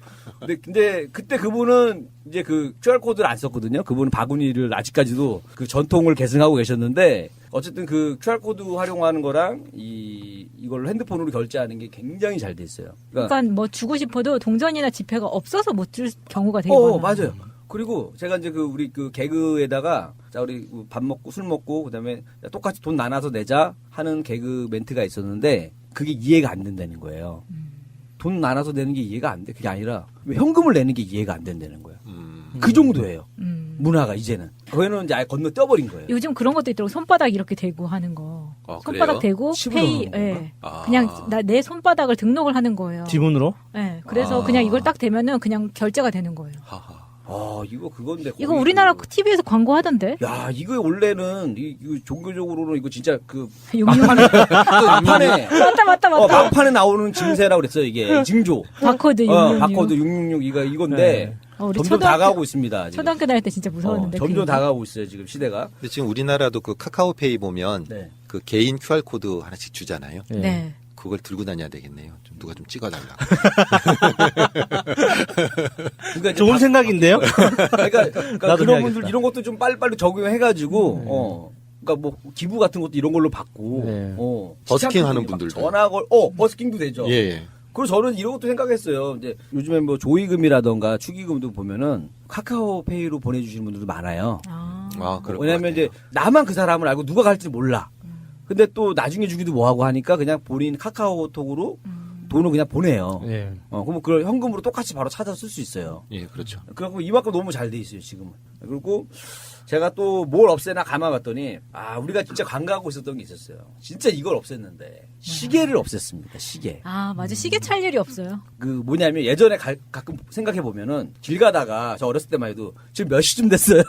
근데 그때 그분은 이제 그 QR 코드를 안 썼거든요. 그분은 바구니를 아직까지도 그 전통을 계승하고 계셨는데 어쨌든 그 QR 코드 활용하는 거랑 이걸로 핸드폰으로 결제하는 게 굉장히 잘 돼 있어요. 그러니까 뭐 주고 싶어도 동전이나 지폐가 없어서 못 줄 경우가 되게 많아요. 맞아요. 그리고 제가 이제 우리 그 개그에다가 자 우리 밥 먹고 술 먹고 그다음에 똑같이 돈 나눠서 내자 하는 개그 멘트가 있었는데 그게 이해가 안 된다는 거예요. 돈 나눠서 내는 게 이해가 안 돼. 그게 아니라 현금을 내는 게 이해가 안 된다는 거예요. 그 정도예요. 문화가 이제는. 거기는 이제 아예 건너 떼버린 거예요. 요즘 그런 것도 있더라고. 손바닥 이렇게 대고 하는 거. 손바닥 대고 페이. 예. 그냥 내 손바닥을 등록을 하는 거예요. 지문으로? 예. 그래서 그냥 이걸 딱 대면은 그냥 결제가 되는 거예요. 이거 그건데. 이거 우리나라 TV에서 광고하던데? 야, 이거 원래는 이거 종교적으로는 이거 진짜 그 막판에 맞다. 막판에 나오는 증세라고 그랬어요. 이게 징조. 바코드 666. 바코드 666 이건데 점점 다가오고 있습니다. 지금. 초등학교 다닐 때 진짜 무서웠는데. 점점 다가오고 있어요. 지금 시대가. 근데 지금 우리나라도 그 카카오페이 보면 그 개인 QR 코드 하나씩 주잖아요. 네. 그걸 들고 다녀야 되겠네요. 좀 누가 좀 찍어달라고. 그러니까 좋은 생각인데요? 그러니까 그런 분들 이런 것도 좀 빨리빨리 적용해가지고 그러니까 뭐 기부 같은 것도 이런 걸로 받고 버스킹 하는 분들도 전화 걸 버스킹도 되죠. 예. 그리고 저는 이런 것도 생각했어요. 이제 요즘에 뭐 조의금이라던가 축의금도 보면은 카카오페이로 보내주시는 분들도 많아요. 왜냐하면 이제 나만 그 사람을 알고 누가 갈지 몰라. 근데 또 나중에 주기도 뭐하고 하니까 그냥 본인 카카오톡으로 돈을 그냥 보내요. 그러면 그걸 현금으로 똑같이 바로 찾아서 쓸 수 있어요. 예, 그렇죠. 그래서 이만큼 너무 잘 돼 있어요, 지금은. 그리고 제가 또 뭘 없애나 감아봤더니, 우리가 진짜 관광하고 있었던 게 있었어요. 진짜 이걸 없앴는데, 시계를 없앴습니다, 시계. 맞아. 시계 찰 일이 없어요. 그 뭐냐면 예전에 가끔 생각해보면은, 길 가다가, 저 어렸을 때만 해도, 지금 몇 시쯤 됐어요?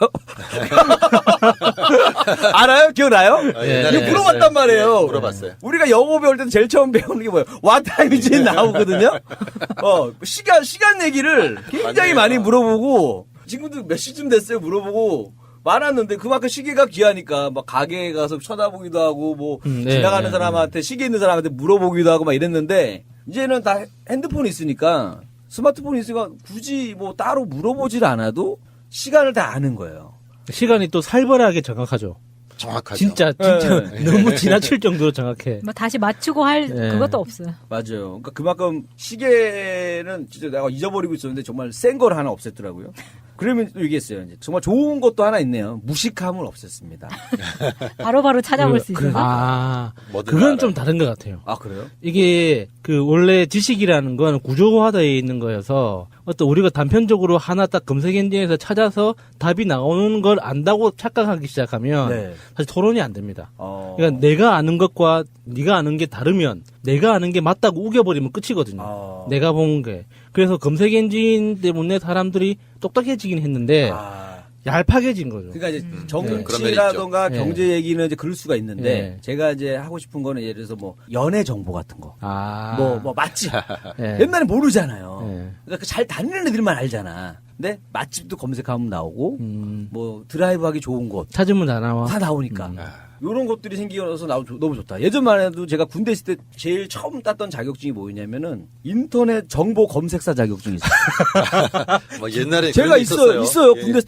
알아요? 기억나요? 이거 물어봤단 말이에요. 물어봤어요. 우리가 영어 배울 때도 제일 처음 배우는 게 뭐예요? What time is it 나오거든요? 시간 얘기를 굉장히 많이 물어보고, 지금도 몇 시쯤 됐어요? 물어보고, 많았는데 그만큼 시계가 귀하니까 막 가게에 가서 쳐다보기도 하고 뭐 지나가는 사람한테 시계 있는 사람한테 물어보기도 하고 막 이랬는데 이제는 다 핸드폰이 있으니까 스마트폰이 있으니까 굳이 뭐 따로 물어보질 않아도 시간을 다 아는 거예요. 시간이 또 살벌하게 정확하죠. 정확하죠. 진짜 너무 지나칠 정도로 정확해. 뭐 다시 맞추고 할 네. 그것도 없어요. 맞아요. 그러니까 그만큼 시계는 진짜 내가 잊어버리고 있었는데 정말 센 걸 하나 없앴더라고요. 그러면 또 얘기했어요. 이제 정말 좋은 것도 하나 있네요. 무식함을 없앴습니다. 바로바로 찾아볼 수 있어요. 아, 뭐든 그건 알아요. 좀 다른 것 같아요. 아, 그래요? 이게 그 원래 지식이라는 건 구조화되어 있는 거여서 어떤 우리가 단편적으로 하나 딱 검색 엔진에서 찾아서 답이 나오는 걸 안다고 착각하기 시작하면 네. 사실 토론이 안 됩니다. 그러니까 내가 아는 것과 네가 아는 게 다르면 내가 아는 게 맞다고 우겨버리면 끝이거든요. 내가 본 게. 그래서 검색 엔진 때문에 사람들이 똑똑해지긴 했는데 얄팍해진 거죠. 그러니까 이제 그런 면이 정치라던가 있죠. 경제 얘기는 이제 그럴 수가 있는데 네. 제가 이제 하고 싶은 거는 예를 들어서 뭐 연애 정보 같은 거, 뭐 맛집 네. 옛날에 모르잖아요. 네. 그러니까 잘 다니는 애들만 알잖아. 근데 맛집도 검색하면 나오고 뭐 드라이브하기 좋은 곳 찾으면 다 나와. 다 나오니까. 이런 것들이 생기어서 너무 좋다. 예전만 해도 제가 군대 있을 때 제일 처음 땄던 자격증이 뭐였냐면은 인터넷 정보 검색사 자격증이 있어요. 뭐 옛날에 제가 그런 게 있었어요. 예. 군대에서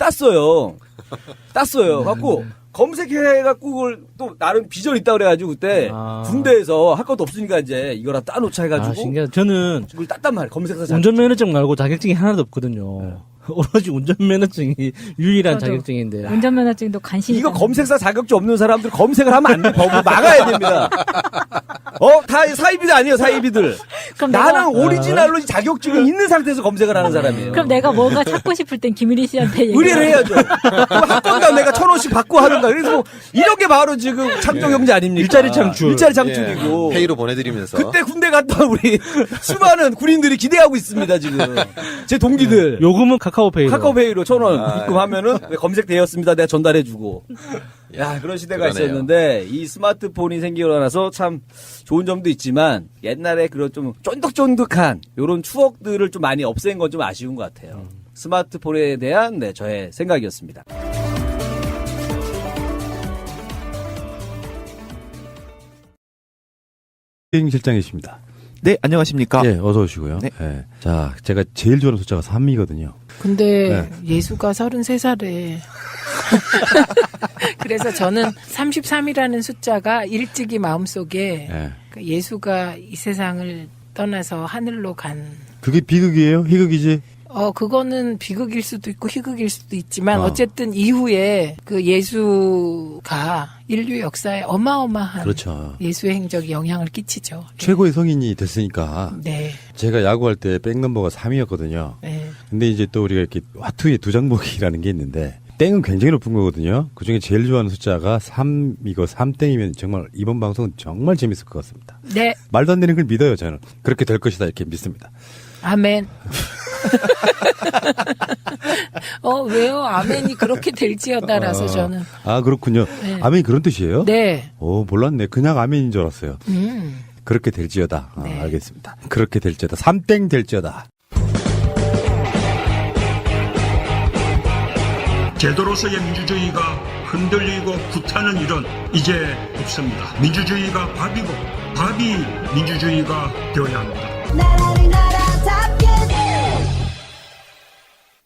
땄어요. 갖고 검색해갖고 그걸 또 나름 비전 있다 그래가지고 그때 군대에서 할 것도 없으니까 이제 이거랑 따놓자 해가지고 신기하다. 저는 그걸 땄단 말이에요. 검색사 자격증. 운전면허증 말고 자격증이 하나도 없거든요. 오로지 운전면허증이 유일한 저도 자격증인데. 운전면허증도 간신히. 이거 검색사 자격증 없는 사람들 검색을 하면 안 돼. 법을 막아야 됩니다. 다 사이비들 아니에요, 사이비들. 그럼 나는 내가- 오리지널로 자격증이 있는 상태에서 검색을 하는 사람이에요. 그럼 내가 뭔가 찾고 싶을 땐 김일희 씨한테 의뢰를 해야죠. 그럼 학원당 내가 1,000원씩 받고 하는가. 그래서 뭐 이런 게 바로 지금 창조 경제 아닙니까? 일자리 창출. 일자리 창출이고. 페이로 보내드리면서. 그때 군대 갔다 우리 수많은 군인들이 기대하고 있습니다, 지금. 제 동기들. 요금은 카카오페이로. 카카오페이로 1,000원 입금하면은 검색되었습니다. 내가 전달해주고. 야, 그런 시대가 그러네요. 있었는데 이 스마트폰이 생기고 나서 참 좋은 점도 있지만 옛날에 그런 좀 쫀득쫀득한 이런 추억들을 좀 많이 없앤 건 좀 아쉬운 것 같아요. 스마트폰에 대한 저의 생각이었습니다. 실장이십니다. 네, 안녕하십니까? 예, 어서 오시고요. 네. 예. 자, 제가 제일 좋아하는 숫자가 3이거든요. 근데 예수가 33살에 그래서 저는 33이라는 숫자가 일찍이 마음속에 그 예수가 이 세상을 떠나서 하늘로 간 그게 비극이에요? 희극이지? 그거는 비극일 수도 있고 희극일 수도 있지만 어쨌든 이후에 그 예수가 인류 역사에 어마어마한 그렇죠. 예수의 행적이 영향을 끼치죠. 최고의 성인이 됐으니까. 네. 제가 야구할 때 백넘버가 3이었거든요. 네. 근데 이제 또 우리가 이렇게 화투에 두 장복이라는 게 있는데 땡은 굉장히 높은 거거든요. 그중에 제일 좋아하는 숫자가 3이고 3땡이면 정말 이번 방송은 정말 재밌을 것 같습니다. 네. 말도 안 되는 걸 믿어요, 저는. 그렇게 될 것이다 이렇게 믿습니다. 아멘. 왜요? 아멘이 그렇게 될지어다라서 저는. 아, 그렇군요. 네. 아멘이 그런 뜻이에요? 네. 몰랐네. 그냥 아멘인 줄 알았어요. 그렇게 될지어다. 네. 알겠습니다. 그렇게 될지어다. 3땡 될지어다. 제도로서의 민주주의가 흔들리고 구타는 일은 이제 없습니다. 민주주의가 밥이고 밥이 민주주의가 되어야 합니다.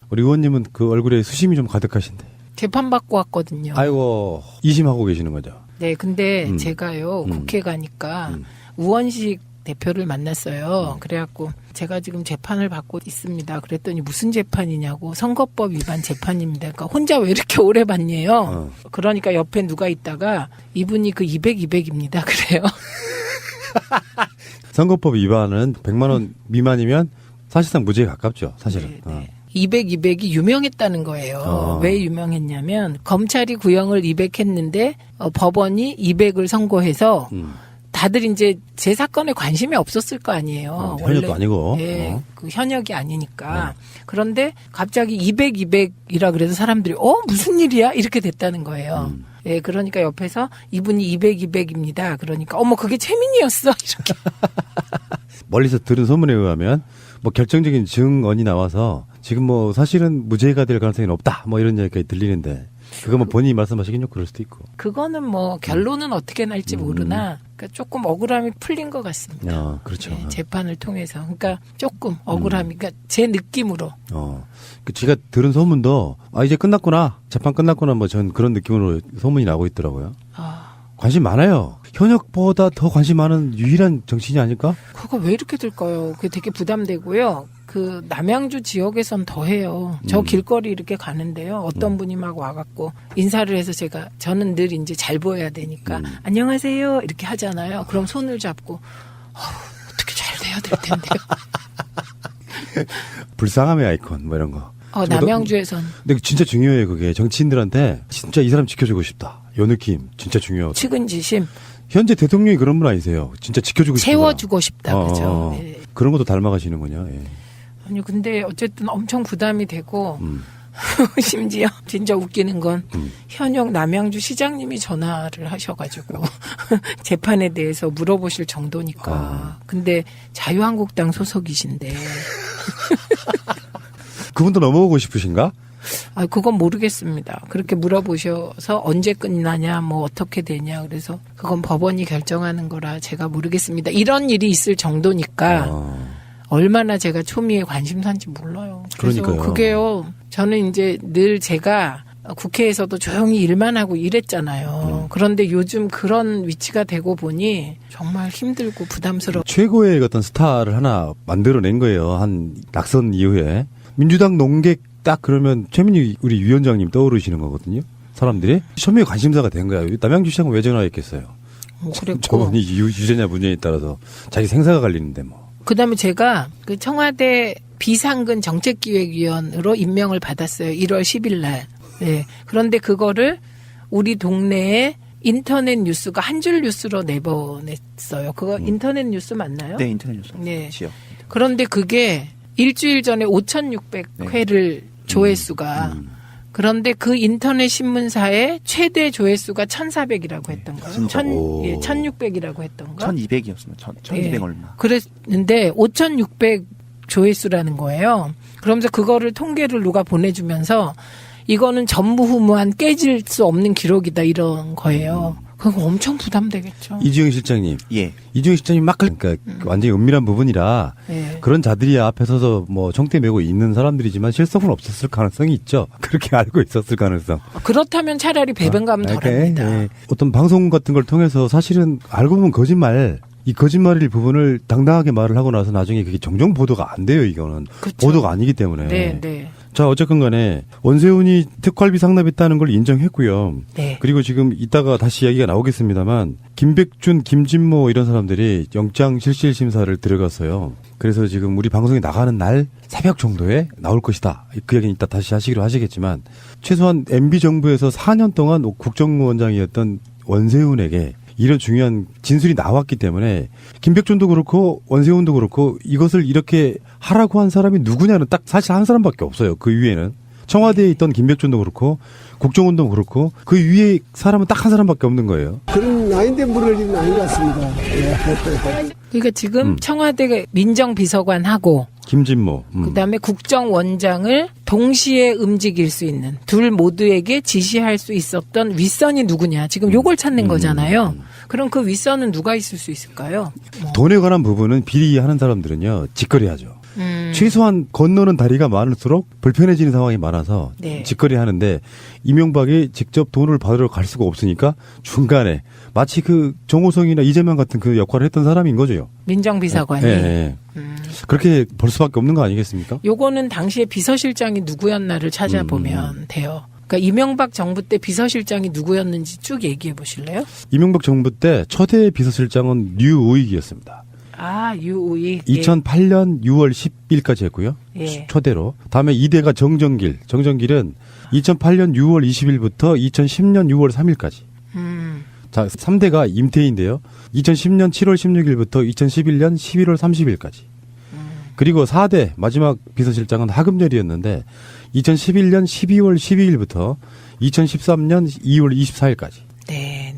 우리 의원님은 그 얼굴에 수심이 좀 가득하신데. 재판받고 왔거든요. 아이고, 이심하고 계시는 거죠? 네, 근데 제가요, 국회 가니까 우원식 대표를 만났어요. 그래갖고 제가 지금 재판을 받고 있습니다. 그랬더니 무슨 재판이냐고 선거법 위반 재판입니다. 그러니까 혼자 왜 이렇게 오래 받냐요. 그러니까 옆에 누가 있다가 이분이 그 200입니다. 그래요. 선거법 위반은 100만 원 미만이면 사실상 무죄에 가깝죠. 사실은. 네. 200이 유명했다는 거예요. 왜 유명했냐면 검찰이 구형을 200 했는데 법원이 200을 선고해서 다들 이제 제 사건에 관심이 없었을 거 아니에요. 현역도 아니고. 예, 그 현역이 아니니까. 그런데 갑자기 200이라 그래서 사람들이 무슨 일이야? 이렇게 됐다는 거예요. 예, 그러니까 옆에서 이분이 200입니다. 그러니까 그게 최민희였어. 이렇게. 멀리서 들은 소문에 의하면 뭐 결정적인 증언이 나와서 지금 뭐 사실은 무죄가 될 가능성이 없다. 뭐 이런 얘기까지 들리는데 그거 뭐 본인이 말씀하시긴요. 그럴 수도 있고. 그거는 뭐 결론은 어떻게 날지 모르나 그러니까 조금 억울함이 풀린 것 같습니다. 그렇죠. 네, 재판을 통해서. 그러니까 조금 억울함이 그러니까 제 느낌으로. 제가 들은 소문도 이제 끝났구나. 재판 끝났구나. 뭐 전 그런 느낌으로 소문이 나고 있더라고요. 관심 많아요. 현역보다 더 관심 많은 유일한 정치인이 아닐까? 그거 왜 이렇게 될까요? 그게 되게 부담되고요. 그 남양주 지역에선 더해요. 저 길거리 이렇게 가는데요. 어떤 분이 막 와갖고 인사를 해서 저는 늘 이제 잘 보여야 되니까 안녕하세요 이렇게 하잖아요. 그럼 손을 잡고 어떻게 잘 돼야 될 텐데요. 불쌍함의 아이콘 뭐 이런 거. 남양주에선. 근데 진짜 중요해요. 그게 정치인들한테 진짜 이 사람 지켜주고 싶다. 요 느낌 진짜 중요하고. 측은지심. 현재 대통령이 그런 분 아니세요? 진짜 지켜주고 싶다. 세워주고 싶다. 그죠. 네. 그런 것도 닮아가시는군요. 예. 아니 근데 어쨌든 엄청 부담이 되고 심지어 진짜 웃기는 건 현역 남양주 시장님이 전화를 하셔가지고 재판에 대해서 물어보실 정도니까. 근데 자유한국당 소속이신데. 그분도 넘어오고 싶으신가? 그건 모르겠습니다. 그렇게 물어보셔서 언제 끝나냐, 뭐 어떻게 되냐. 그래서 그건 법원이 결정하는 거라 제가 모르겠습니다. 이런 일이 있을 정도니까 얼마나 제가 초미의 관심사인지 몰라요. 그래서 그러니까요. 그게요. 저는 이제 늘 제가 국회에서도 조용히 일만 하고 이랬잖아요. 그런데 요즘 그런 위치가 되고 보니 정말 힘들고 부담스러워. 최고의 어떤 스타를 하나 만들어낸 거예요. 한 낙선 이후에. 민주당 농객 딱 그러면 최민희 우리 위원장님 떠오르시는 거거든요. 사람들이 초미의 관심사가 된 거야. 남양주 시장은 왜 전화했겠어요. 저분이 유죄냐 무죄냐에 따라서 자기 생사가 갈리는데 뭐. 그다음에 제가 그 청와대 비상근 정책기획위원으로 임명을 받았어요. 1월 10일 날. 네. 그런데 그거를 우리 동네에 인터넷 뉴스가 한 줄 뉴스로 내보냈어요. 그거 인터넷 뉴스 맞나요? 네, 인터넷 뉴스. 네. 지역. 그런데 그게 일주일 전에 5,600회를 조회수가 그런데 그 인터넷 신문사의 최대 조회수가 1,400이라고 했던가요? 1,600이라고 했던가? 1,200이었습니다. 1,200 얼마. 그랬는데 5,600 조회수라는 거예요. 그러면서 그거를 통계를 누가 보내주면서 이거는 전무후무한 깨질 수 없는 기록이다 이런 거예요. 그거 엄청 부담되겠죠. 이주영 실장님. 예. 이주영 실장님 막 그러니까 완전히 은밀한 부분이라 그런 자들이 앞에 서서 뭐 총대 메고 있는 사람들이지만 실속은 없었을 가능성이 있죠. 그렇게 알고 있었을 가능성. 그렇다면 차라리 배변감은 덜합니다. 어떤 방송 같은 걸 통해서 사실은 알고 보면 거짓말. 이 거짓말일 부분을 당당하게 말을 하고 나서 나중에 그게 정정 보도가 안 돼요. 이거는 그쵸. 보도가 아니기 때문에. 네. 자, 어쨌건 간에 원세훈이 특활비 상납했다는 걸 인정했고요. 네. 그리고 지금 이따가 다시 이야기가 나오겠습니다만 김백준, 김진모 이런 사람들이 영장 실질 심사를 들어갔어요. 그래서 지금 우리 방송에 나가는 날 새벽 정도에 나올 것이다. 그 얘기는 이따 다시 하시기로 하시겠지만 최소한 MB 정부에서 4년 동안 국정원장이었던 원세훈에게 이런 중요한 진술이 나왔기 때문에 김백준도 그렇고 원세훈도 그렇고 이것을 이렇게 하라고 한 사람이 누구냐는 딱 사실 한 사람밖에 없어요. 그 위에는. 청와대에 있던 김백준도 그렇고 국정원도 그렇고 그 위에 사람은 딱 한 사람밖에 없는 거예요. 그런 아닌데 물을 일은 아닌 것 같습니다. 그러니까 지금 청와대 민정비서관하고 김진모. 그다음에 국정원장을 동시에 움직일 수 있는 둘 모두에게 지시할 수 있었던 윗선이 누구냐. 지금 요걸 찾는 거잖아요. 그럼 그 윗선은 누가 있을 수 있을까요? 돈에 관한 부분은 비리 하는 사람들은요. 직거래하죠. 최소한 건너는 다리가 많을수록 불편해지는 상황이 많아서 직거래 하는데 이명박이 직접 돈을 받으러 갈 수가 없으니까 중간에 마치 그 정호성이나 이재명 같은 그 역할을 했던 사람인 거죠. 민정비서관이. 네. 그렇게 볼 수밖에 없는 거 아니겠습니까? 요거는 당시에 비서실장이 누구였나를 찾아보면 돼요. 그러니까 이명박 정부 때 비서실장이 누구였는지 쭉 얘기해 보실래요? 이명박 정부 때 초대 비서실장은 류우익이었습니다. 유우익. 2008년 6월 10일까지 했고요. 초대로. 다음에 2대가 정정길. 정정길은 2008년 6월 20일부터 2010년 6월 3일까지. 자, 3대가 임태희인데요. 2010년 7월 16일부터 2011년 11월 30일까지. 그리고 4대 마지막 비서실장은 하금열이었는데 2011년 12월 12일부터 2013년 2월 24일까지. 네.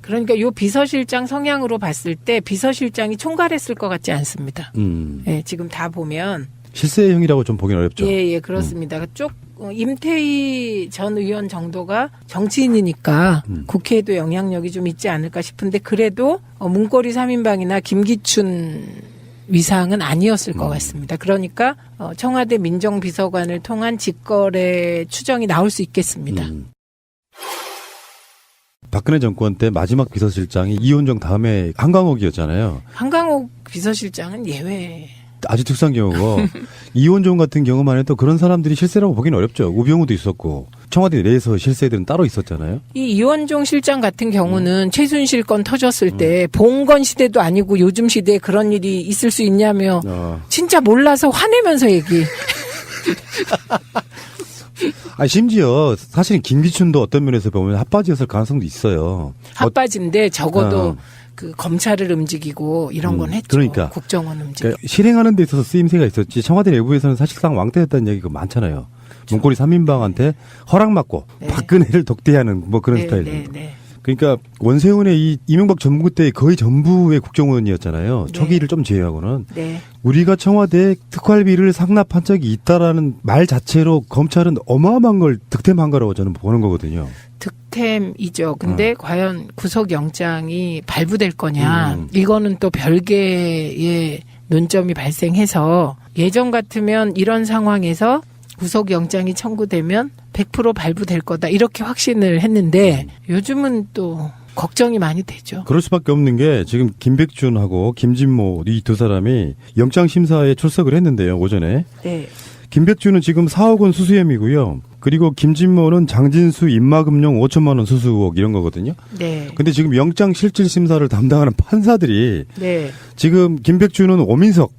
그러니까 요 비서실장 성향으로 봤을 때 비서실장이 총괄했을 것 같지 않습니다. 네, 지금 다 보면 실세형이라고 좀 보기는 어렵죠. 예, 그렇습니다. 임태희 전 의원 정도가 정치인이니까 국회에도 영향력이 좀 있지 않을까 싶은데 그래도 문고리 3인방이나 김기춘 위상은 아니었을 것 같습니다. 그러니까 청와대 민정비서관을 통한 직거래 추정이 나올 수 있겠습니다. 박근혜 정권 때 마지막 비서실장이 이원정 다음에 한강옥이었잖아요. 한강옥 비서실장은 예외. 아주 특수한 경우고 이원정 같은 경우만 해도 그런 사람들이 실세라고 보기는 어렵죠. 우병우도 있었고 청와대 내에서 실세들은 따로 있었잖아요. 이 이원종 실장 같은 경우는 최순실 건 터졌을 때 봉건 시대도 아니고 요즘 시대에 그런 일이 있을 수 있냐며 진짜 몰라서 화내면서 얘기. 심지어 사실은 김기춘도 어떤 면에서 보면 핫바지였을 가능성도 있어요. 핫바지인데 적어도 그 검찰을 움직이고 이런 건 했죠. 그러니까 국정원 움직이고. 그러니까 실행하는 데 있어서 쓰임새가 있었지 청와대 내부에서는 사실상 왕따였다는 얘기가 많잖아요. 문고리 3인방한테 허락받고 박근혜를 독대하는 뭐 그런 스타일. 그러니까 원세훈의 이 이명박 정부 때 거의 전부의 국정원이었잖아요. 초기를 좀 제외하고는. 우리가 청와대에 특활비를 상납한 적이 있다라는 말 자체로 검찰은 어마어마한 걸 득템한 거라고 저는 보는 거거든요. 득템이죠. 근데 과연 구속영장이 발부될 거냐. 이거는 또 별개의 논점이 발생해서 예전 같으면 이런 상황에서 구속영장이 청구되면 100% 발부될 거다. 이렇게 확신을 했는데 요즘은 또 걱정이 많이 되죠. 그럴 수밖에 없는 게 지금 김백준하고 김진모 이 두 사람이 영장심사에 출석을 했는데요. 오전에. 네. 김백준은 지금 4억 원 수수 혐의고요. 그리고 김진모는 장진수 입마금용 5천만 원 수수 의혹 이런 거거든요. 네. 근데 지금 영장 실질 심사를 담당하는 판사들이 지금 김백준은 오민석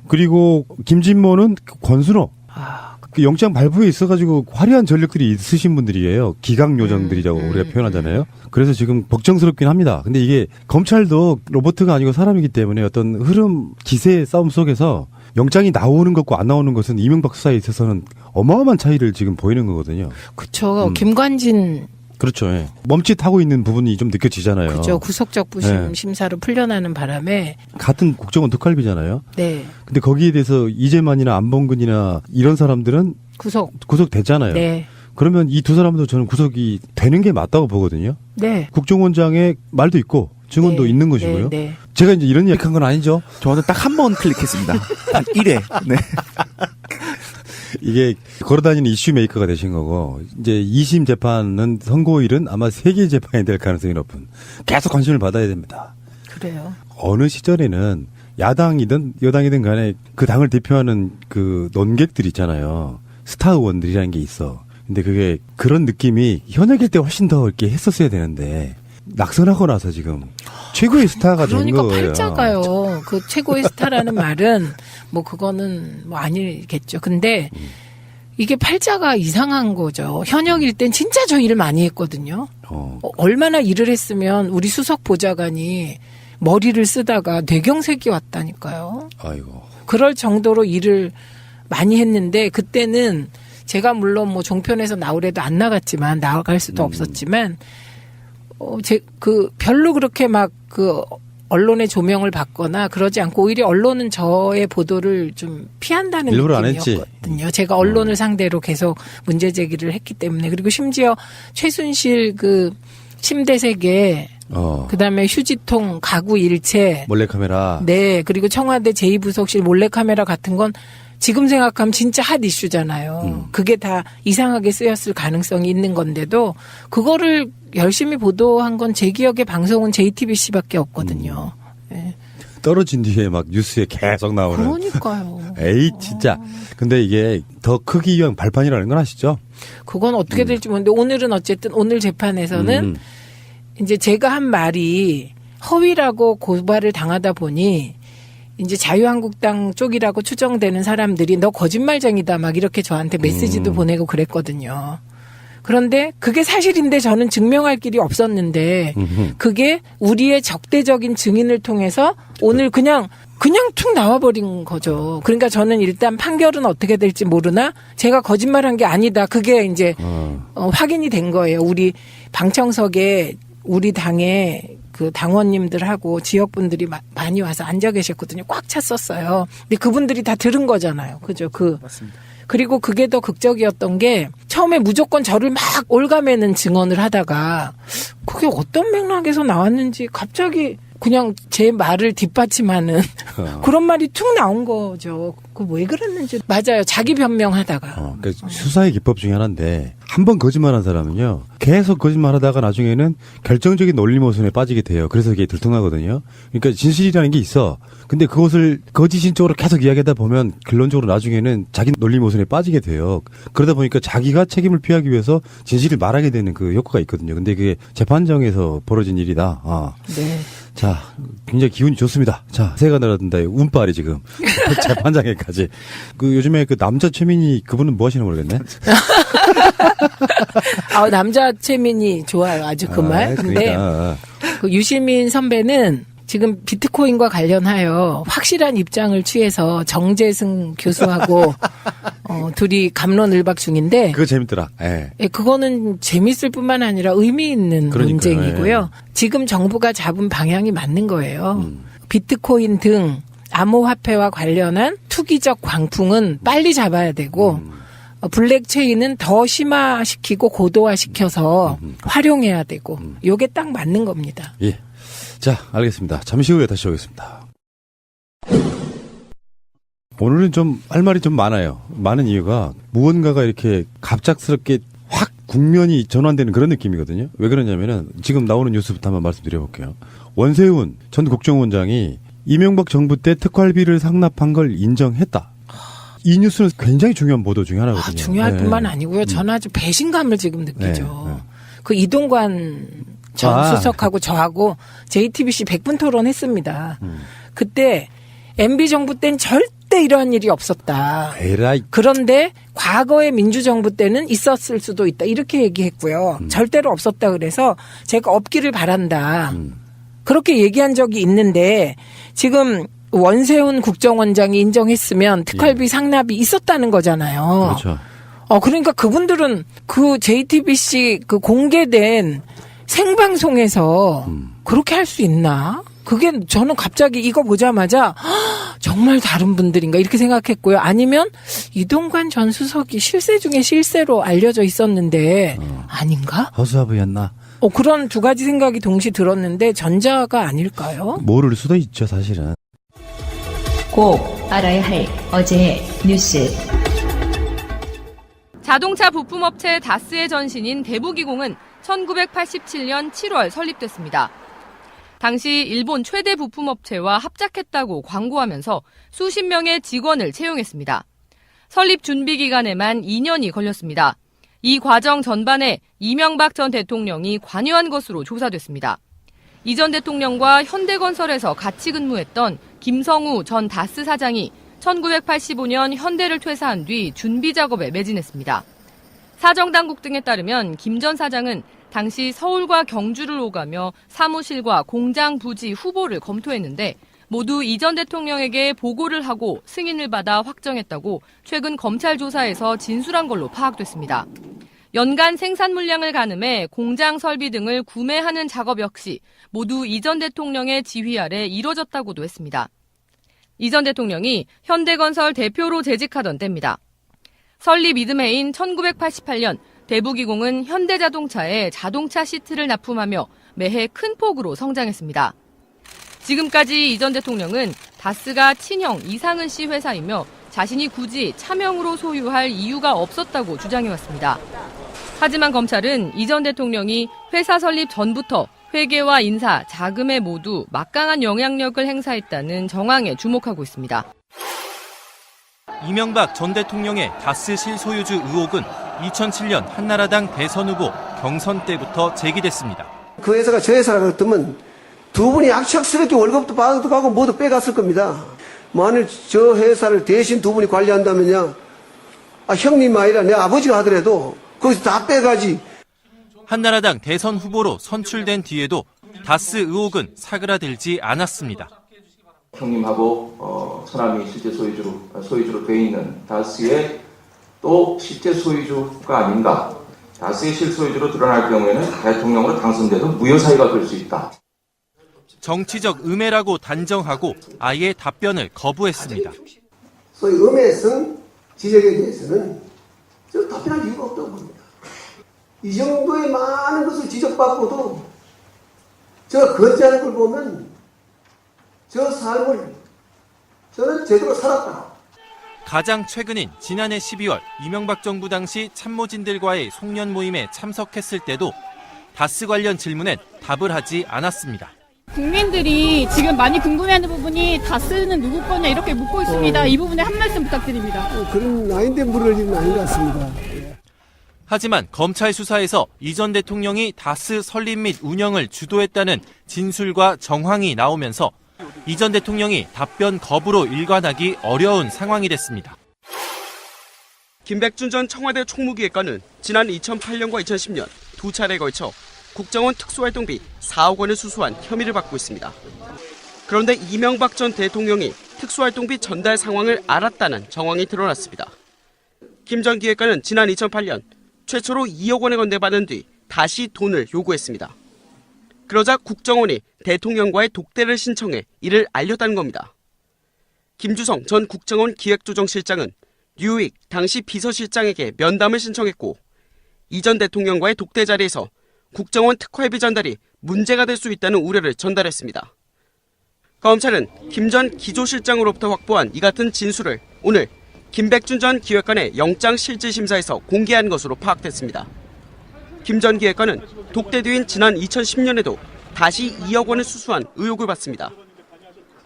그리고 김진모는 권순호 그 영장 발부에 있어가지고 화려한 전력들이 있으신 분들이에요. 기강 요정들이라고 우리가 표현하잖아요. 그래서 지금 걱정스럽긴 합니다. 근데 이게 검찰도 로봇가 아니고 사람이기 때문에 어떤 흐름 기세의 싸움 속에서 영장이 나오는 것과 안 나오는 것은 이명박 수사에 있어서는 어마어마한 차이를 지금 보이는 거거든요. 그렇죠. 김관진. 그렇죠. 예. 멈칫하고 있는 부분이 좀 느껴지잖아요. 그렇죠. 구속적 부심 심사로 풀려나는 바람에. 같은 국정원 특활비잖아요. 네. 근데 거기에 대해서 이재만이나 안봉근이나 이런 사람들은 구속됐잖아요. 네. 그러면 이 두 사람도 저는 구속이 되는 게 맞다고 보거든요. 네. 국정원장의 말도 있고 증언도 있는 것이고요. 제가 이제 이런 얘기한 건 아니죠. 저는 딱 한 번 클릭했습니다. 딱 1회. 네. 이게 걸어다니는 이슈 메이커가 되신 거고 이제 2심 재판은 선고일은 아마 3개 재판이 될 가능성이 높은 계속 관심을 받아야 됩니다. 그래요. 어느 시절에는 야당이든 여당이든 간에 그 당을 대표하는 그 논객들 있잖아요. 스타 의원들이라는 게 있어. 근데 그게 그런 느낌이 현역일 때 훨씬 더 이렇게 했었어야 되는데 낙선하고 나서 지금 최고의 스타가 된 거예요. 그러니까 팔자가요. 그 최고의 스타라는 말은 뭐 그거는 뭐 아니겠죠. 근데 이게 팔자가 이상한 거죠. 현역일 땐 진짜 저 일을 많이 했거든요. 얼마나 일을 했으면 우리 수석 보좌관이 머리를 쓰다가 뇌경색이 왔다니까요. 아이고. 그럴 정도로 일을 많이 했는데 그때는 제가 물론 뭐 종편에서 나오래도 안 나갔지만 나갈 수도 없었지만 별로 그렇게 막 그 언론의 조명을 받거나 그러지 않고 오히려 언론은 저의 보도를 좀 피한다는 느낌이었거든요. 제가 언론을 상대로 계속 문제 제기를 했기 때문에 그리고 심지어 최순실 그 침대세계 그다음에 휴지통 가구 일체 몰래카메라 네 그리고 청와대 제2부속실 몰래카메라 같은 건 지금 생각하면 진짜 핫 이슈잖아요. 그게 다 이상하게 쓰였을 가능성이 있는 건데도 그거를 열심히 보도한 건 제 기억에 방송은 JTBC밖에 없거든요. 네. 떨어진 뒤에 막 뉴스에 계속 나오는. 그러니까요. 에이 진짜. 근데 이게 더 크기 위한 발판이라는 건 아시죠? 그건 어떻게 될지 모르는데 오늘은 어쨌든 오늘 재판에서는 이제 제가 한 말이 허위라고 고발을 당하다 보니 이제 자유한국당 쪽이라고 추정되는 사람들이 너 거짓말쟁이다 막 이렇게 저한테 메시지도 보내고 그랬거든요. 그런데 그게 사실인데 저는 증명할 길이 없었는데 그게 우리의 적대적인 증인을 통해서 오늘 그냥 툭 나와버린 거죠. 그러니까 저는 일단 판결은 어떻게 될지 모르나 제가 거짓말한 게 아니다. 그게 이제 확인이 된 거예요. 우리 방청석에 우리 당의 그 당원님들하고 지역분들이 많이 와서 앉아 계셨거든요. 꽉 찼었어요. 근데 그분들이 다 들은 거잖아요. 그죠? 맞습니다. 그리고 그게 더 극적이었던 게 처음에 무조건 저를 막 올가매는 증언을 하다가 그게 어떤 맥락에서 나왔는지 갑자기 그냥 제 말을 뒷받침하는 그런 말이 툭 나온 거죠. 그 왜 그랬는지. 맞아요. 자기 변명하다가. 그러니까 수사의 기법 중에 하나인데 한 번 거짓말한 사람은요. 계속 거짓말하다가 나중에는 결정적인 논리 모순에 빠지게 돼요. 그래서 이게 들통나거든요. 그러니까 진실이라는 게 있어. 근데 그것을 거짓인 쪽으로 계속 이야기하다 보면 결론적으로 나중에는 자기 논리 모순에 빠지게 돼요. 그러다 보니까 자기가 책임을 피하기 위해서 진실을 말하게 되는 그 효과가 있거든요. 근데 그게 재판정에서 벌어진 일이다. 네. 자, 굉장히 기운이 좋습니다. 자, 새가 날아든다. 운빨이 지금. 재판장에까지. 그 요즘에 그 남자 최민희 그분은 뭐 하시나 모르겠네. 남자 최민희 좋아요. 아주 그 말. 근데 그 유시민 선배는 지금 비트코인과 관련하여 확실한 입장을 취해서 정재승 교수하고 둘이 감론을박 중인데 그거 재밌더라. 예. 그거는 재밌을 뿐만 아니라 의미 있는 그러니까요. 논쟁이고요. 지금 정부가 잡은 방향이 맞는 거예요. 비트코인 등 암호화폐와 관련한 투기적 광풍은 빨리 잡아야 되고 블랙체인은 더 심화시키고 고도화시켜서 활용해야 되고 요게 딱 맞는 겁니다. 예. 자, 알겠습니다. 잠시 후에 다시 오겠습니다. 오늘은 좀 할 말이 좀 많아요. 많은 이유가 무언가가 이렇게 갑작스럽게 확 국면이 전환되는 그런 느낌이거든요. 왜 그러냐면은 지금 나오는 뉴스부터 한번 말씀드려볼게요. 원세훈 전 국정원장이 이명박 정부 때 특활비를 상납한 걸 인정했다. 이 뉴스는 굉장히 중요한 보도 중에 하나거든요. 중요할 뿐만 아니고요. 저는 아주 배신감을 지금 느끼죠. 그 이동관 전 수석하고 저하고 JTBC 100분 토론했습니다. 그때 MB정부 땐 절대 이러한 일이 없었다. 에라이. 그런데 과거의 민주정부 때는 있었을 수도 있다. 이렇게 얘기했고요. 절대로 없었다 그래서 제가 없기를 바란다. 그렇게 얘기한 적이 있는데 지금 원세훈 국정원장이 인정했으면 특활비 상납이 있었다는 거잖아요. 그렇죠. 그러니까 그분들은 그 JTBC 그 공개된 생방송에서 그렇게 할 수 있나? 그게 저는 갑자기 이거 보자마자 정말 다른 분들인가 이렇게 생각했고요. 아니면 이동관 전 수석이 실세 중에 실세로 알려져 있었는데 아닌가? 허수아비였나? 그런 두 가지 생각이 동시에 들었는데 전자가 아닐까요? 모를 수도 있죠, 사실은. 꼭 알아야 할 어제의 뉴스. 자동차 부품업체 다스의 전신인 대부기공은 1987년 7월 설립됐습니다. 당시 일본 최대 부품업체와 합작했다고 광고하면서 수십 명의 직원을 채용했습니다. 설립 준비 기간에만 2년이 걸렸습니다. 이 과정 전반에 이명박 전 대통령이 관여한 것으로 조사됐습니다. 이 전 대통령과 현대건설에서 같이 근무했던 김성우 전 다스 사장이 1985년 현대를 퇴사한 뒤 준비 작업에 매진했습니다. 사정당국 등에 따르면 김 전 사장은 당시 서울과 경주를 오가며 사무실과 공장 부지 후보를 검토했는데 모두 이 전 대통령에게 보고를 하고 승인을 받아 확정했다고 최근 검찰 조사에서 진술한 걸로 파악됐습니다. 연간 생산 물량을 가늠해 공장 설비 등을 구매하는 작업 역시 모두 이 전 대통령의 지휘 아래 이뤄졌다고도 했습니다. 이 전 대통령이 현대건설 대표로 재직하던 때입니다. 설립 이듬해인 1988년 대부기공은 현대자동차에 자동차 시트를 납품하며 매해 큰 폭으로 성장했습니다. 지금까지 이 전 대통령은 다스가 친형 이상은 씨 회사이며 자신이 굳이 차명으로 소유할 이유가 없었다고 주장해왔습니다. 하지만 검찰은 이 전 대통령이 회사 설립 전부터 회계와 인사, 자금에 모두 막강한 영향력을 행사했다는 정황에 주목하고 있습니다. 이명박 전 대통령의 다스 실소유주 의혹은 2007년 한나라당 대선 후보 경선 때부터 제기됐습니다. 그 회사가 저 회사라고 했더면 두 분이 악착스럽게 월급도 받아가고 모두 빼갔을 겁니다. 만일 저 회사를 대신 두 분이 관리한다면요, 형님이 아니라 내 아버지가 하더라도 거기서 다 빼가지. 한나라당 대선 후보로 선출된 뒤에도 다스 의혹은 사그라들지 않았습니다. 형님하고 처남이 실제 소유주로 돼 있는 다스의 또 실제 소유주가 아닌가. 다스의 실소유주로 드러날 경우에는 대통령으로 당선돼도 무효 사유가 될 수 있다. 정치적 음해라고 단정하고 아예 답변을 거부했습니다. 소위 음해성 지적에 대해서는 저 답변할 이유가 없다고 봅니다. 이 정도의 많은 것을 지적받고도 저 거지하는 걸 보면 저 삶을 저는 제대로 살았다. 가장 최근인 지난해 12월 이명박 정부 당시 참모진들과의 송년 모임에 참석했을 때도 다스 관련 질문엔 답을 하지 않았습니다. 국민들이 지금 많이 궁금해하는 부분이 다스는 누구 거냐 이렇게 묻고 있습니다. 이 부분에 한 말씀 부탁드립니다. 그런 아닌데 물을 일은 아닌 것 같습니다. 하지만 검찰 수사에서 이 전 대통령이 다스 설립 및 운영을 주도했다는 진술과 정황이 나오면서 이 전 대통령이 답변 거부로 일관하기 어려운 상황이 됐습니다. 김백준 전 청와대 총무기획관은 지난 2008년과 2010년 두 차례에 걸쳐 국정원 특수활동비 4억 원을 수수한 혐의를 받고 있습니다. 그런데 이명박 전 대통령이 특수활동비 전달 상황을 알았다는 정황이 드러났습니다. 김 전 기획관은 지난 2008년 최초로 2억 원을 건네받은 뒤 다시 돈을 요구했습니다. 그러자 국정원이 대통령과의 독대를 신청해 이를 알렸다는 겁니다. 김주성 전 국정원 기획조정실장은 류익 당시 비서실장에게 면담을 신청했고 이 전 대통령과의 독대 자리에서 국정원 특활비 전달이 문제가 될 수 있다는 우려를 전달했습니다. 검찰은 김 전 기조실장으로부터 확보한 이 같은 진술을 오늘 김백준 전 기획관의 영장실질심사에서 공개한 것으로 파악됐습니다. 김 전 기획관은 독대 뒤인 지난 2010년에도 다시 2억 원을 수수한 의혹을 받습니다.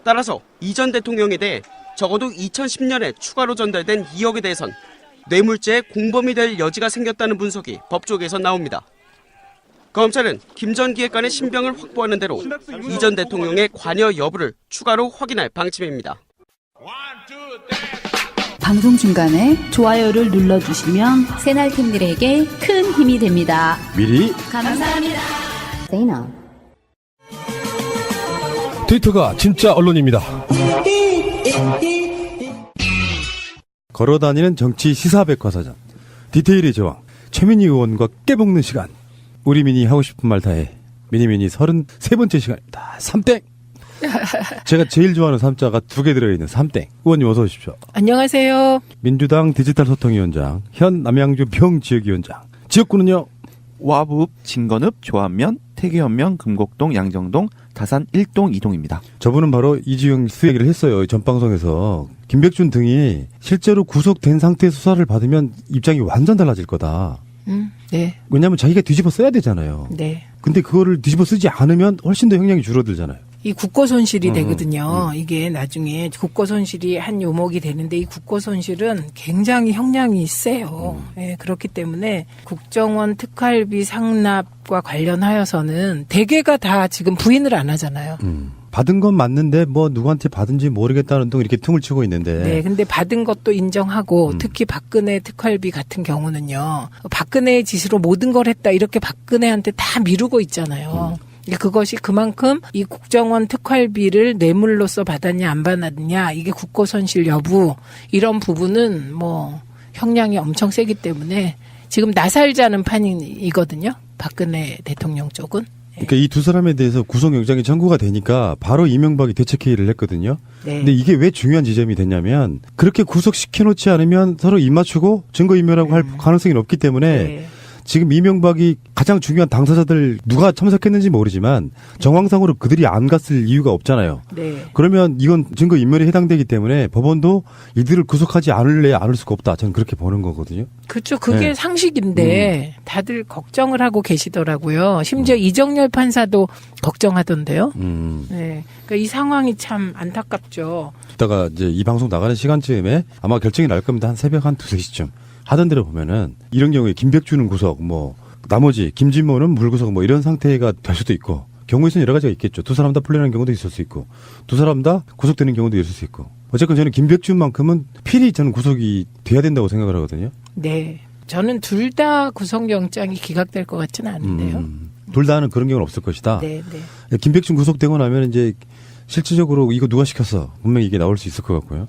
따라서 이 전 대통령에 대해 적어도 2010년에 추가로 전달된 2억에 대해선 뇌물죄의 공범이 될 여지가 생겼다는 분석이 법조계에서 나옵니다. 검찰은 김 전 기획관의 신병을 확보하는 대로 이 전 대통령의 관여 여부를 추가로 확인할 방침입니다. 방송 중간에 좋아요를 눌러주시면 새날팀들에게 큰 힘이 됩니다. 미리 감사합니다. 트위터가 진짜 언론입니다. 걸어다니는 정치 시사백과사전. 디테일의 제왕. 최민희 의원과 깨먹는 시간. 우리 미니 하고 싶은 말 다해. 미니미니 33번째 시간입니다. 3땡. 제가 제일 좋아하는 3자가 2개 들어있는 3땡. 의원님 어서 오십시오. 안녕하세요. 민주당 디지털 소통위원장, 현 남양주 평지역위원장. 지역구는요? 와북, 진건읍, 조안면, 태계현면, 금곡동, 양정동, 다산 1동, 2동입니다. 저분은 바로 이지영 수 얘기를 했어요. 전 방송에서. 김백준 등이 실제로 구속된 상태에서 수사를 받으면 입장이 완전 달라질 거다. 네. 왜냐하면 자기가 뒤집어 써야 되잖아요. 네. 근데 그거를 뒤집어 쓰지 않으면 훨씬 더 형량이 줄어들잖아요. 이 국고 손실이 되거든요. 이게 나중에 국고 손실이 한 요목이 되는데 이 국고 손실은 굉장히 형량이 세요. 예, 그렇기 때문에 국정원 특활비 상납과 관련하여서는 대개가 다 지금 부인을 안 하잖아요. 받은 건 맞는데 뭐 누구한테 받은지 모르겠다는 등 이렇게 퉁을 치고 있는데. 네, 근데 받은 것도 인정하고 특히 박근혜 특활비 같은 경우는요. 박근혜의 지시로 모든 걸 했다 이렇게 박근혜한테 다 미루고 있잖아요. 그것이 그만큼 이 국정원 특활비를 뇌물로서 받았냐 안 받았냐 이게 국고 손실 여부 이런 부분은 뭐 형량이 엄청 세기 때문에 지금 나살자는 판이거든요. 박근혜 대통령 쪽은. 그러니까 이 두 사람에 대해서 구속영장이 청구가 되니까 바로 이명박이 대책회의를 했거든요. 네. 근데 이게 왜 중요한 지점이 됐냐면 그렇게 구속시켜놓지 않으면 서로 입맞추고 증거인멸하고 할 가능성이 높기 때문에 네. 지금 이명박이 가장 중요한 당사자들 누가 참석했는지 모르지만 정황상으로 그들이 안 갔을 이유가 없잖아요. 네. 그러면 이건 증거인멸에 해당되기 때문에 법원도 이들을 구속하지 않을래 않을 수가 없다. 저는 그렇게 보는 거거든요. 그렇죠. 그게 네. 상식인데 다들 걱정을 하고 계시더라고요. 심지어 이정열 판사도 걱정하던데요. 네. 그러니까 이 상황이 참 안타깝죠. 이따가 이제 이 방송 나가는 시간쯤에 아마 결정이 날 겁니다. 한 새벽 한 2-3시쯤. 하던 대로 보면은 이런 경우에 김백준은 구속, 뭐 나머지 김진모는 물구속 뭐 이런 상태가 될 수도 있고 경우의 수는 여러 가지가 있겠죠. 두 사람 다 풀려나는 경우도 있을 수 있고 두 사람 다 구속되는 경우도 있을 수 있고 어쨌건 저는 김백준만큼은 필히 저는 구속이 돼야 된다고 생각을 하거든요. 네. 저는 둘 다 구속영장이 기각될 것 같지는 않은데요. 둘 다는 그런 경우는 없을 것이다. 네, 네. 김백준 구속되고 나면 이제 실질적으로 이거 누가 시켰어? 분명히 이게 나올 수 있을 것 같고요.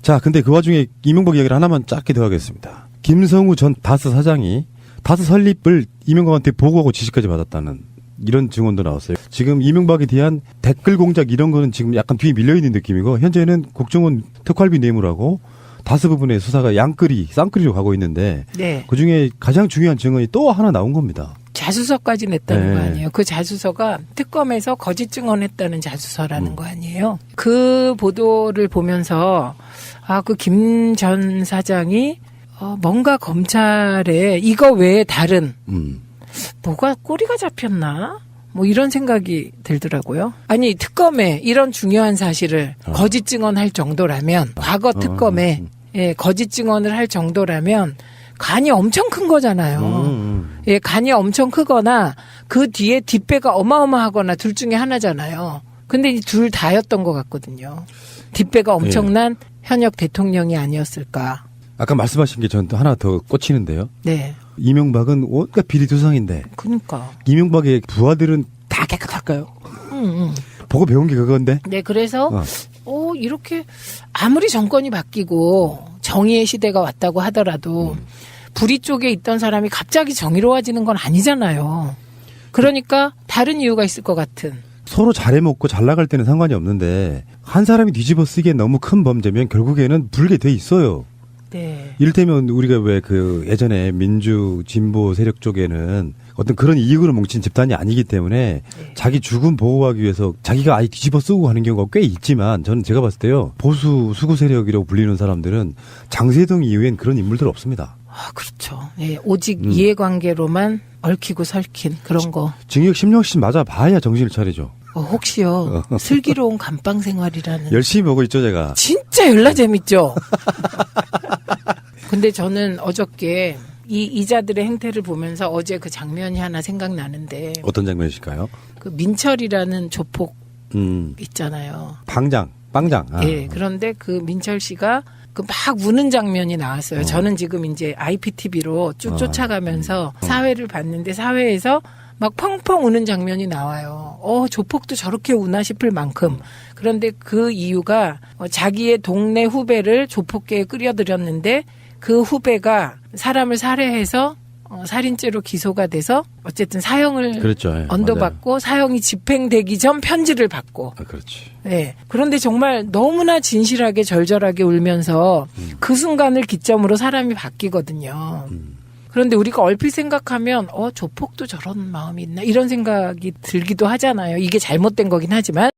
자, 근데 그 와중에 이명박 이야기를 하나만 짧게 더 하겠습니다. 김성우 전 다스 사장이 다스 설립을 이명박한테 보고하고 지시까지 받았다는 이런 증언도 나왔어요. 지금 이명박에 대한 댓글 공작 이런 거는 지금 약간 뒤에 밀려있는 느낌이고 현재는 국정원 특활비 뇌물하고 다수 부분의 수사가 쌍끌이로 가고 있는데 네. 그중에 가장 중요한 증언이 또 하나 나온 겁니다. 자수서까지 냈다는 네. 거 아니에요. 그 자수서가 특검에서 거짓 증언했다는 자수서라는 거 아니에요. 그 보도를 보면서 그 김 전 사장이 뭔가 검찰에 이거 외에 다른 뭐가 꼬리가 잡혔나? 뭐 이런 생각이 들더라고요. 아니 특검에 이런 중요한 사실을 거짓 증언할 정도라면 과거 특검에 거짓 증언을 할 정도라면 간이 엄청 큰 거잖아요. 예, 간이 엄청 크거나 그 뒤에 뒷배가 어마어마하거나 둘 중에 하나잖아요. 근데 이 둘 다였던 것 같거든요. 뒷배가 엄청난 현역 대통령이 아니었을까. 아까 말씀하신 게 전 또 하나 더 꽂히는데요. 네. 이명박은 온갖 비리두상인데 그러니까. 이명박의 부하들은 다 깨끗할까요? 보고 배운 게 그건데. 네, 그래서 이렇게 아무리 정권이 바뀌고 정의의 시대가 왔다고 하더라도 불의 쪽에 있던 사람이 갑자기 정의로워지는 건 아니잖아요. 그러니까 다른 이유가 있을 것 같은. 서로 잘해먹고 잘 나갈 때는 상관이 없는데 한 사람이 뒤집어 쓰기에 너무 큰 범죄면 결국에는 불게 돼 있어요. 네. 이를테면 우리가 왜 그 예전에 민주 진보 세력 쪽에는 어떤 그런 이익으로 뭉친 집단이 아니기 때문에 자기 죽음 보호하기 위해서 자기가 아예 뒤집어 쓰고 하는 경우가 꽤 있지만 저는 제가 봤을 때요 보수 수구 세력이라고 불리는 사람들은 장세동 이후엔 그런 인물들 없습니다. 그렇죠. 네, 오직 이해관계로만 얽히고 설킨 그런 거. 징역 10년씩 맞아봐야 정신을 차리죠. 혹시요 슬기로운 감방 생활이라는. 열심히 보고 있죠 제가. 진짜 열나 재밌죠. 근데 저는 어저께 이 이자들의 행태를 보면서 어제 그 장면이 하나 생각나는데. 어떤 장면이실까요? 그 민철이라는 조폭 있잖아요. 빵장. 네, 그런데 그 민철 씨가 그 막 우는 장면이 나왔어요. 저는 지금 이제 IPTV로 쭉 쫓아가면서 사회를 봤는데 사회에서 막 펑펑 우는 장면이 나와요. 조폭도 저렇게 우나 싶을 만큼. 그런데 그 이유가 자기의 동네 후배를 조폭계에 끌어들였는데 그 후배가 사람을 살해해서 살인죄로 기소가 돼서 어쨌든 사형을 그렇죠. 언도받고 맞아요. 사형이 집행되기 전 편지를 받고. 그렇지. 네. 그런데 정말 너무나 진실하게 절절하게 울면서 그 순간을 기점으로 사람이 바뀌거든요. 그런데 우리가 얼핏 생각하면 조폭도 저런 마음이 있나 이런 생각이 들기도 하잖아요. 이게 잘못된 거긴 하지만.